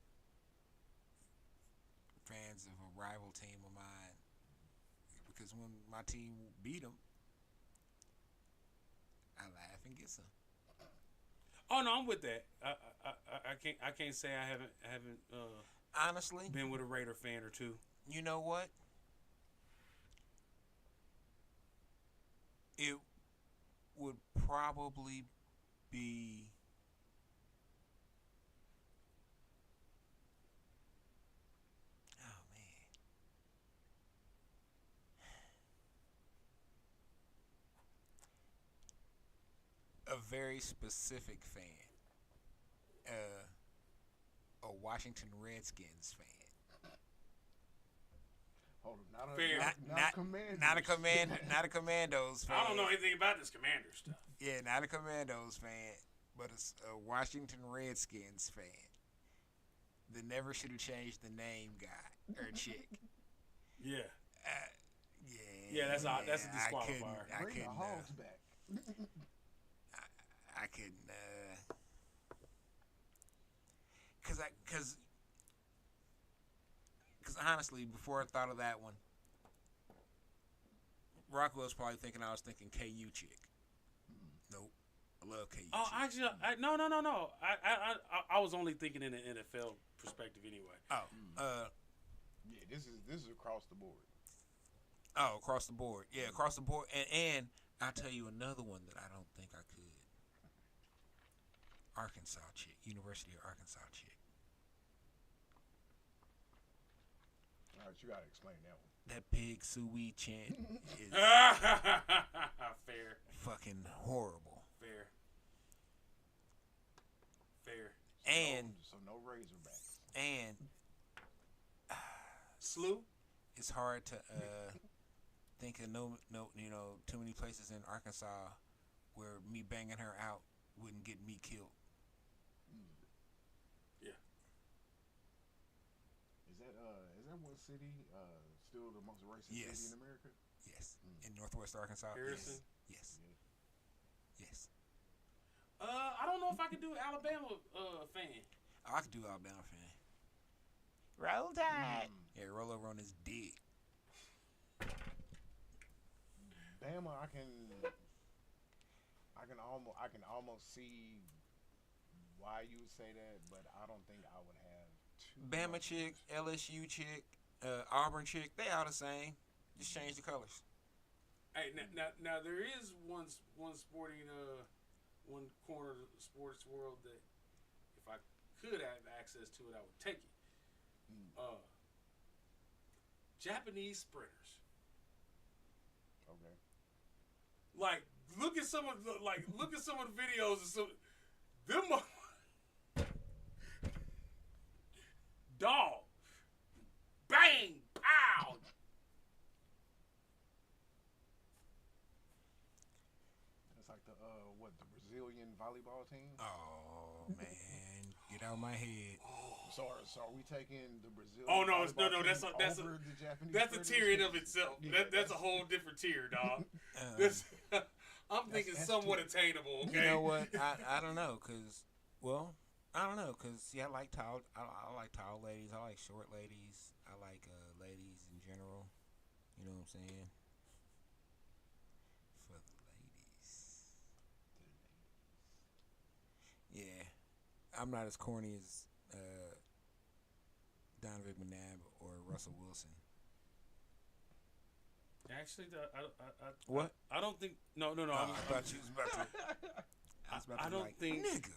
fans of a rival team of mine, because when my team beat them, I laugh and get some.
Oh no, I'm with that. I can't say I haven't
Honestly,
been with a Raider fan or two.
you know what? It would probably be a very specific fan, a Washington Redskins fan.
Hold on,
Fair.
Not a Commandos fan.
I don't know anything about this Commander stuff.
Yeah, not a Commandos fan, but a Washington Redskins fan. The never should have changed the name guy or chick.
Yeah.
Yeah.
Yeah, that's a disqualifier.
Bring the Hogs back.
I couldn't, cause honestly, before I thought of that one, Rockwell was probably thinking I was thinking KU chick. Nope, I love KU.
Oh,
chick.
actually, no. I was only thinking in an NFL perspective anyway.
Yeah, this is across the board.
Oh, across the board. Yeah, across the board. And I'll tell you another one that I don't think I could. Arkansas chick. University of Arkansas chick.
All right, you gotta explain that one.
That Pig Sui chant is
Fair.
fucking horrible.
Fair.
And
so no Razorbacks.
and
Slew.
it's hard to think of no too many places in Arkansas where me banging her out wouldn't get me killed.
Yeah.
Is that one city still the most racist city in America?
Yes. In Northwest Arkansas.
Harrison.
Yes.
I don't know if I could do Alabama fan.
Oh, I could do Alabama fan. Roll Tide. Yeah, roll over on his dick.
Bama, I can almost see why you would say that, but I don't think I would have too
Bama
much
chick,
interest.
LSU chick, Auburn chick, they all the same. Just change the colors.
Hey, now there is one sporting one corner of the sports world that if I could have access to it, I would take it. Japanese sprinters.
Okay.
Like look at some of the videos of some them dog bang pow.
It's like the Brazilian volleyball team.
Oh man, get out of my head.
So are we taking the Brazilian?
Oh no,
volleyball
no,
team
that's
over the Japanese
that's a
sprinters?
tier in of itself.
Yeah,
That's a whole different tier, dog. I'm thinking
that's
somewhat
too-
attainable. Okay.
You know what? I don't know, cause I don't know, cause see, I like tall ladies. I like short ladies. I like ladies in general. You know what I'm saying? For the ladies. Yeah, I'm not as corny as Donovan McNabb or Russell Wilson.
Actually,
What?
I don't think. No.
I thought you was about to.
I don't think.
Nigga.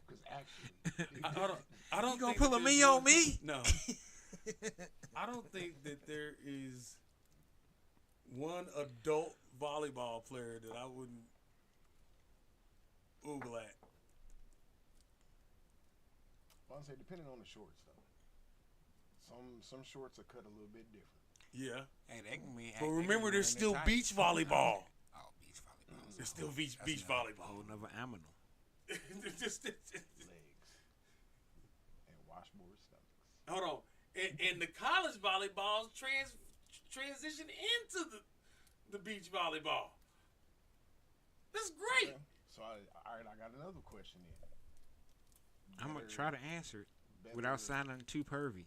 Because actually,
I don't.
You gonna
think
pull a
that
me
there's
on
one-
me?
No. I don't think that there is one adult volleyball player that I wouldn't oogle at.
I'll say depending on the shorts though. Some shorts are cut a little bit different.
Yeah.
Hey, they can be.
But remember, there's still beach volleyball.
Oh, beach volleyball.
There's still beach
That's
volleyball.
Whole another animal.
Just-
Legs and washboard stomachs.
Hold on. And the college volleyball transition into the beach volleyball. That's great.
Okay. So all right, I got another question then.
I'm gonna
Better-
try to answer it
better-
without sounding too pervy.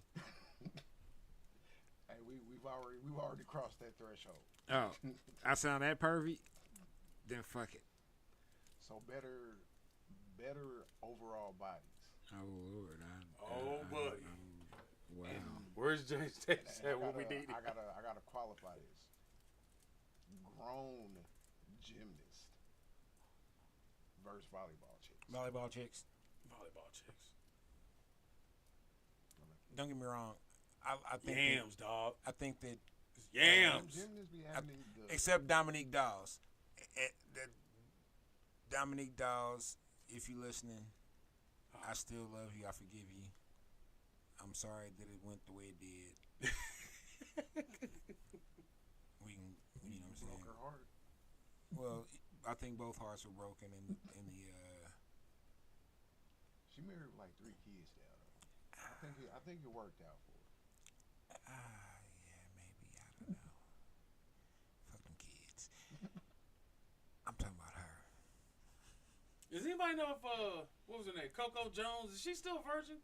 Hey, we've already crossed that threshold.
Oh, I sound that pervy? Then fuck it.
So better overall bodies.
Oh Lord,
buddy.
Wow.
Where's James Tatum
And
at what we need?
I gotta qualify this. Grown gymnast versus volleyball chicks.
Volleyball chicks.
Volleyball chicks.
Don't get me wrong. I think
Yams, dog.
I think that
Yams.
Gymnasts be having the
except Dominique Dawes. Dominique Dawes, if you listening, I still love you. I forgive you. I'm sorry that it went the way it did. We can, you know what I'm saying?
broke her heart.
Well, I think both hearts were broken in the.
She married with like 3 kids now. Though. I think it worked out for her.
Yeah, maybe. I don't know. Fuck them kids. I'm talking about her.
Does anybody know if what was her name? Coco Jones? Is she still a virgin?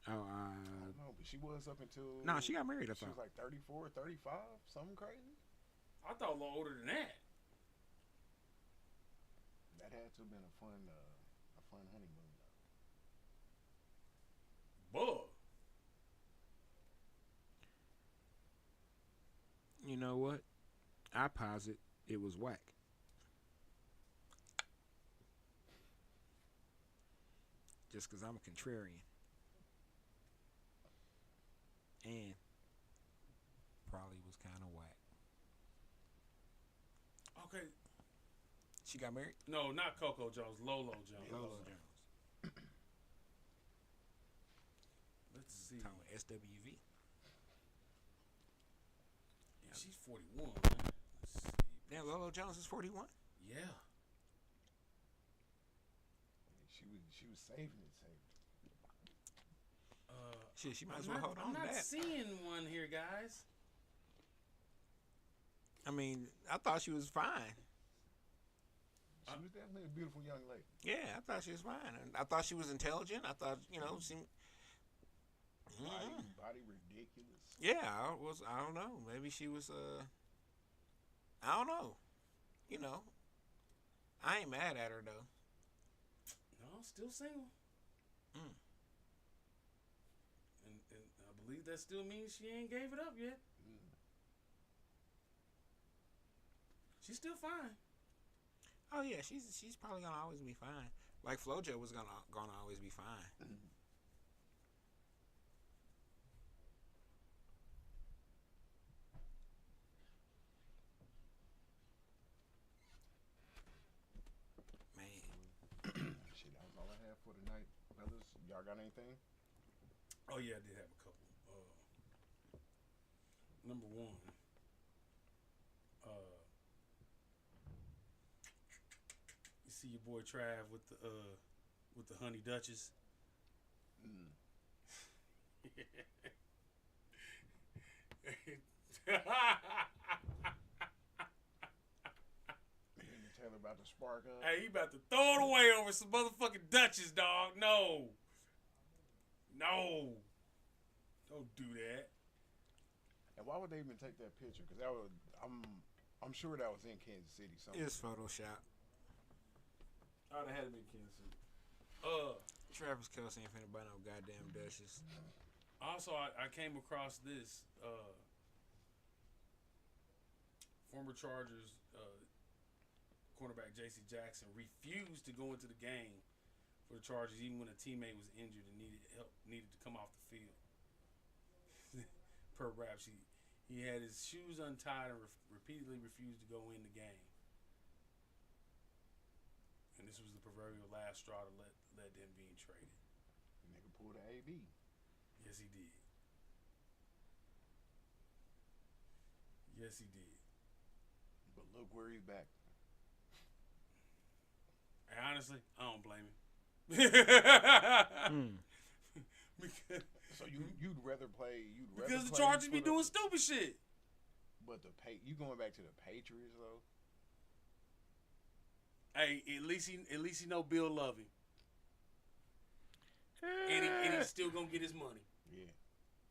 Oh,
I don't know, but she was up until
no, she got married. I
she was
thought.
like 34, 35, something crazy.
I thought a little older than that.
That had to have been a fun honeymoon though.
Buh.
You know what? I posit it was whack. Just because I'm a contrarian. And
Probably was kind of whack.
Okay.
She got married?
No, not Coco Jones. Lolo Jones.
Lolo Jones.
Let's see.
Talking about SWV.
Yeah, she's 41, man. Let's see.
Damn, Lolo Jones is 41?
Yeah.
She was saving it.
Shit, she might as well hold on
I'm
to
not
that.
seeing one here, guys.
I mean, I thought she was fine.
She was definitely a beautiful young lady.
Yeah, I thought she was fine. I thought she was intelligent. I thought, she...
Body ridiculous.
Yeah, I don't know. Maybe she was, I don't know. I ain't mad at her, though.
No, still single.
Mm.
And I believe that still means she ain't gave it up yet. She's still fine.
Oh, yeah, she's probably going to always be fine. Like FloJo was gonna always be fine.
Shit, that was all I have for tonight, brothers. Y'all got anything?
Oh yeah, I did have a couple. Number one, you see your boy Trav with the Honey Duchess.
Taylor about to spark up.
Hey, he about to throw it away over some motherfucking Duchess, dog. No. Don't do that.
And why would they even take that picture? Because I'm sure that was in Kansas City somewhere.
It's Photoshop.
I'd have had him in Kansas City.
Travis Kelce ain't finna buy no goddamn Duchess.
Also, I came across this former Chargers cornerback J.C. Jackson refused to go into the game for the Chargers even when a teammate was injured and needed to come off the field. Per Rap Sheet, he had his shoes untied and repeatedly refused to go in the game. And this was the proverbial last straw that led to him being traded.
Nigga pulled an AB.
Yes, he did. Yes, he did.
But look where he's back.
And honestly, I don't blame him. Because,
so you'd rather play?
Because the Chargers be doing stupid shit.
But you going back to the Patriots though?
Hey, at least he know Bill love him, and he's still gonna get his money.
Yeah,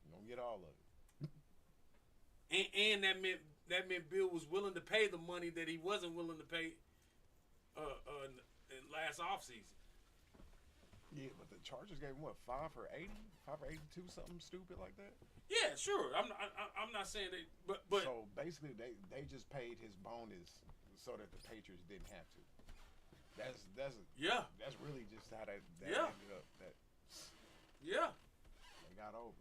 you gonna get all of
it. And that meant Bill was willing to pay the money that he wasn't willing to pay in last offseason.
Yeah, but the Chargers gave him what, 5 for 80, 5 for 82, something stupid like that.
Yeah, sure. I'm not saying they, but
so basically they just paid his bonus so that the Patriots didn't have to. That's really just how that ended up. They got over.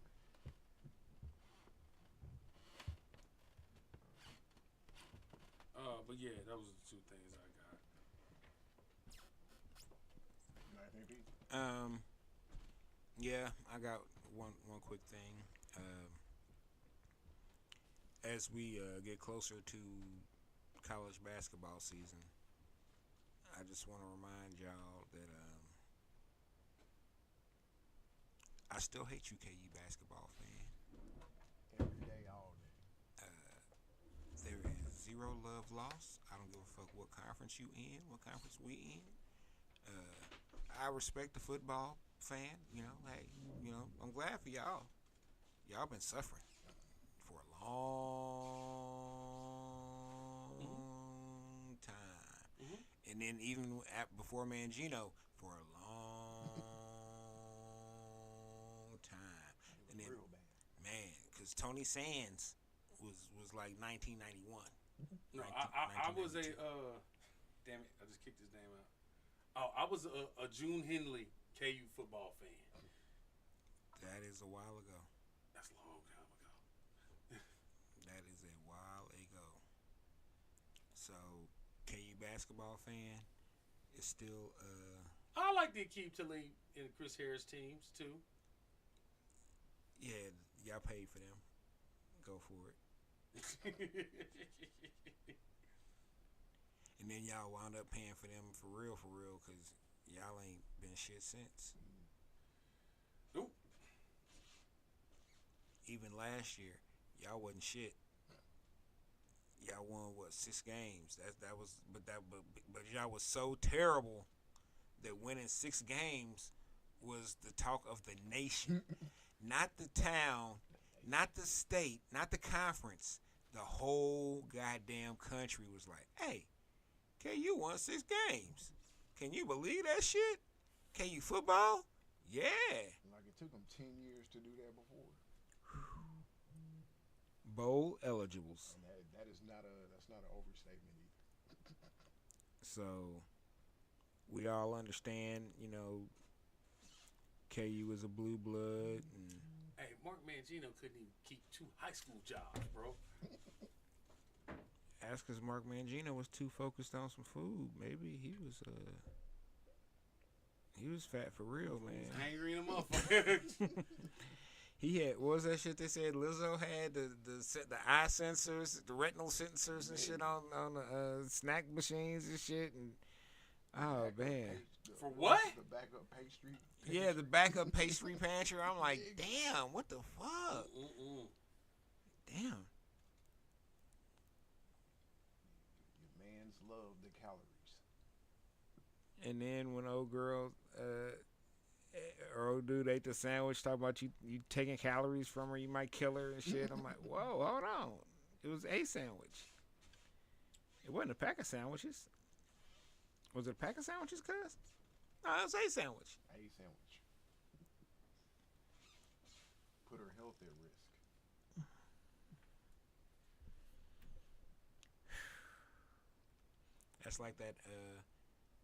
But yeah, those are the two things I got.
Yeah, I got one quick thing. As we get closer to college basketball season, I just want to remind y'all that I still hate you, KU basketball fan.
Every day, all day.
There is zero love lost. I don't give a fuck what conference you in, what conference we in. I respect the football fan. Hey, I'm glad for y'all. Y'all been suffering for a long time.
Mm-hmm.
And then even before Mangino, for a long time. And then,
real bad.
man, because Tony Sands was like 1991.
No, I was a damn it, I just kicked his name out. Oh, I was a June Henley KU football fan.
That is a while ago.
That's a long time ago.
That is a while ago. So, basketball fan is still
I like the Akeem Talib and Chris Harris teams too.
yeah, y'all paid for them. Go for it. And then y'all wound up paying for them for real, because y'all ain't been shit since.
Nope.
Even last year, y'all wasn't shit. Y'all won 6 games. That was, but y'all was so terrible that winning 6 games was the talk of the nation, not the town, not the state, not the conference. The whole goddamn country was like, "Hey, KU won 6 games. Can you believe that shit? KU football? Yeah."
Like it took them 10 years to do that before.
Bowl eligibles.
And that's not an overstatement either.
So we all understand, KU is a blue blood. And
Hey, Mark Mangino couldn't even keep 2 high school jobs, bro.
that's because Mark Mangino was too focused on some food. Maybe he was fat for real, man.
Angry in a motherfucker.
He had, what was that shit they said Lizzo had? The eye sensors, the retinal sensors and shit on the snack machines and shit. And oh man,
For what?
The backup pastry.
Yeah, the backup pastry pantry. I'm like, damn, what the fuck? Damn.
Your man's love the calories.
And then when old girl or old dude ate the sandwich, talking about you taking calories from her, you might kill her and shit. I'm like, whoa, hold on. It was a sandwich. It wasn't a pack of sandwiches. Was it a pack of sandwiches, cuz? No, it was a sandwich.
A sandwich. Put her health at risk.
That's like that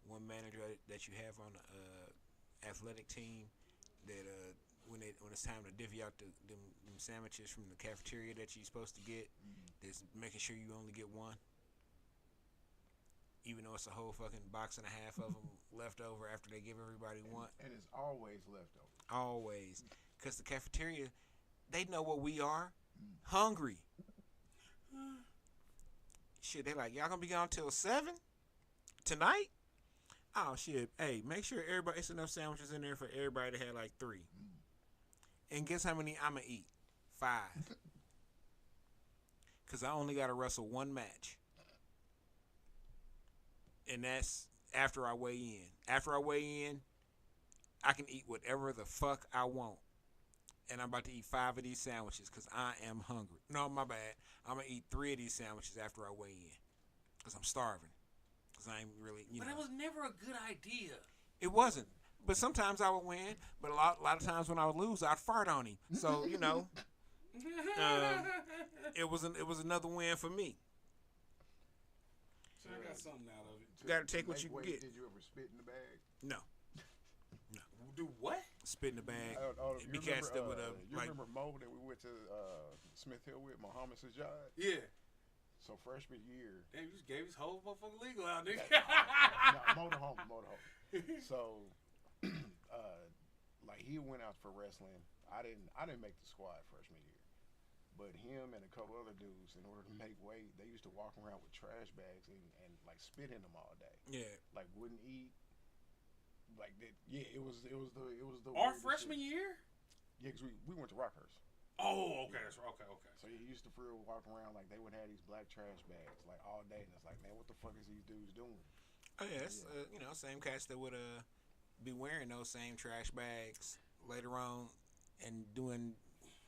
one manager that you have on the athletic team that when it's time to divvy out them sandwiches from the cafeteria that you're supposed to get, that's making sure you only get one, even though it's a whole fucking box and a half of them left over after they give everybody one.
And it's always leftover.
Always, because the cafeteria, they know what we are, hungry. Shit, they like, y'all gonna be gone till 7 tonight? Oh shit! Hey, make sure everybody, it's enough sandwiches in there for everybody to have like 3. And guess how many I'ma eat? 5. Cause I only gotta wrestle 1 match, and that's after I weigh in. After I weigh in, I can eat whatever the fuck I want, and I'm about to eat 5 of these sandwiches cause I am hungry. No, my bad. I'm gonna eat 3 of these sandwiches after I weigh in, cause I'm starving. Cause I ain't really,
But it was never a good idea.
It wasn't. But sometimes I would win. But a lot of times when I would lose, I'd fart on him. So it was another win for me.
So I got something out of it.
You gotta take what you can get.
Did you ever spit in the bag?
No.
Do what?
Spit in the bag.
You
Be cats that would
remember Mo that we went to Smith Hill with, Muhammad Sajjad?
Yeah.
So freshman year.
Damn, you just gave his whole motherfucking legal out, nigga.
No, motorhome. So, like he went out for wrestling. I didn't make the squad freshman year, but him and a couple other dudes, in order to make weight, they used to walk around with trash bags and like spit in them all day.
Yeah.
Like wouldn't eat. Like that. Yeah, it was the.
Our freshman year.
Yeah, because we went to Rockhurst.
Oh, okay, that's right. Okay.
So he used to for real walk around like they would have these black trash bags like all day, and it's like, man, what the fuck is these dudes doing?
Oh yeah, it's same cats that would be wearing those same trash bags later on and doing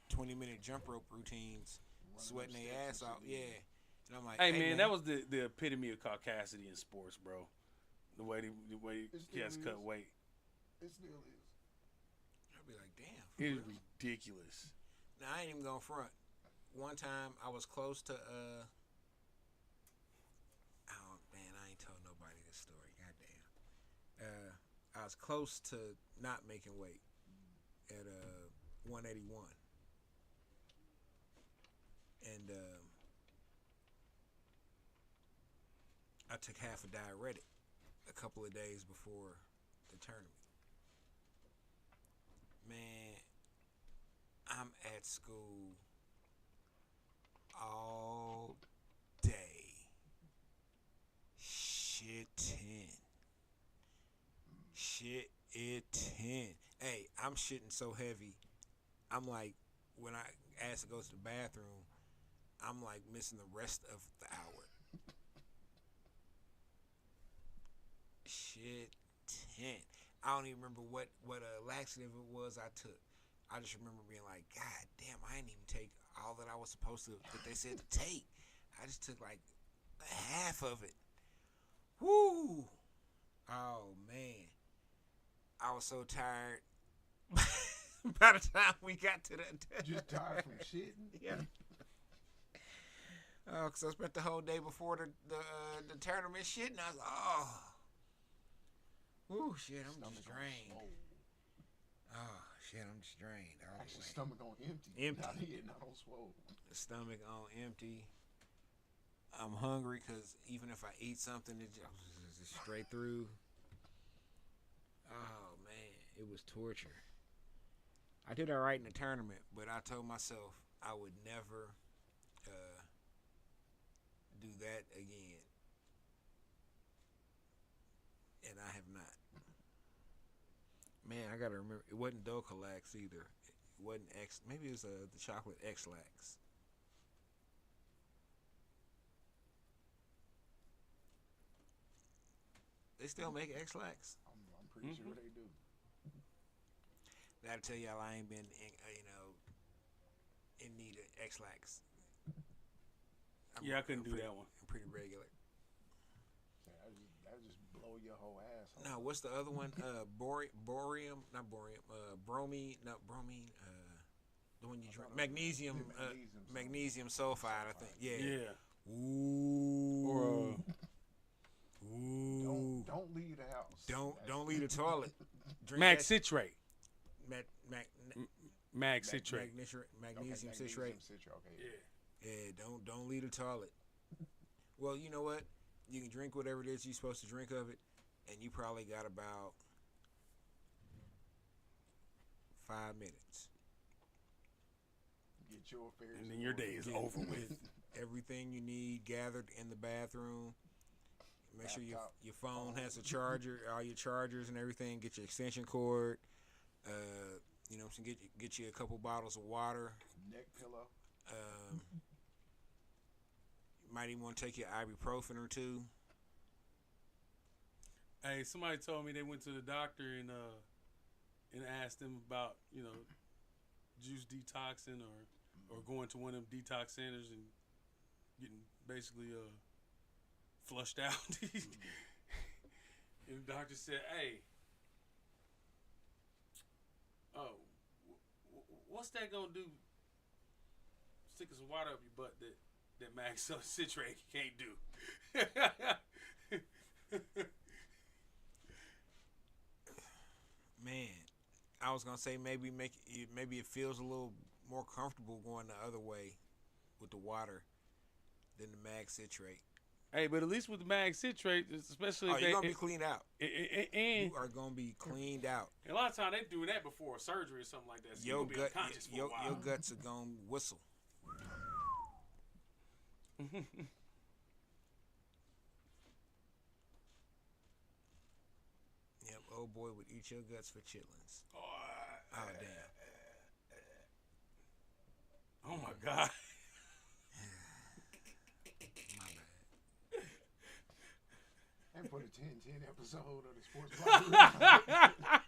20-minute jump rope routines, sweating their ass off. Yeah, and I'm like,
hey man, that was the epitome of caucasity in sports, bro. The way cats cut weight.
It still is.
I'd be like, damn.
It is ridiculous.
Now I ain't even gonna front. One time I was close to I ain't told nobody this story. Goddamn. I was close to not making weight at 181, and I took half a diuretic a couple of days before the tournament. Man, I'm at school all day shitting. Hey, I'm shitting so heavy. I'm like, when I asked to go to the bathroom, I'm like missing the rest of the hour. Shitting. I don't even remember what laxative it was I took. I just remember being like, God damn, I didn't even take all that I was supposed to, that they said to take. I just took like half of it. Woo! Oh, man. I was so tired. By the time we got to that.
Just tired from shitting?
Yeah. Because I spent the whole day before the tournament shitting. I was like, oh. Woo, shit, I'm just drained. Oh, shit, I'm just drained.
Actually, stomach on empty.
Empty.
Not on swole.
The stomach on empty. I'm hungry because even if I eat something, it just straight through. Oh, man, it was torture. I did all right in the tournament, but I told myself I would never do that again. And I have not. Man, I gotta remember, it wasn't Docalax either. It wasn't X. Maybe it was the chocolate X-Lax. They still make X-Lax?
I'm pretty sure they do.
That'll tell y'all I ain't been, in need of X-Lax.
I couldn't do that one.
I'm pretty regular.
That just blow your whole ass.
No, what's the other one? Bromine. The one you drink. Magnesium. Magnesium sulfide. I think. Yeah.
Ooh.
Ooh.
Don't leave the house.
Don't leave the toilet. Drink
Mag citrate.
Mag
citrate.
Magnesium citrate.
Okay.
Yeah. Don't leave the toilet. Well, you know what? You can drink whatever it is you're supposed to drink of it, and you probably got about 5 minutes.
Get your affairs.
And then your day is over with.
Everything you need gathered in the bathroom. Make sure your phone has a charger, all your chargers and everything. Get your extension cord. Get you a couple bottles of water.
Neck pillow.
You might even want to take your ibuprofen or two.
Hey, somebody told me they went to the doctor and asked them about juice detoxing or going to one of them detox centers and getting basically flushed out. And the doctor said, "Hey, what's that gonna do? Sticking some water up your butt that max citrate can't do."
Man, I was gonna say maybe it feels a little more comfortable going the other way with the water than the mag citrate.
Hey, but at least with the mag citrate, especially if
you're gonna be cleaned out.
And
you are gonna be cleaned out.
And a lot of times they do that before a surgery or something like that. So
your
you'll be unconscious for a while.
Your guts are gonna whistle. Yep, old boy would eat your guts for chitlins. Oh damn.
Oh my God.
My bad.
And for the 10-10 episode of the Sports Block.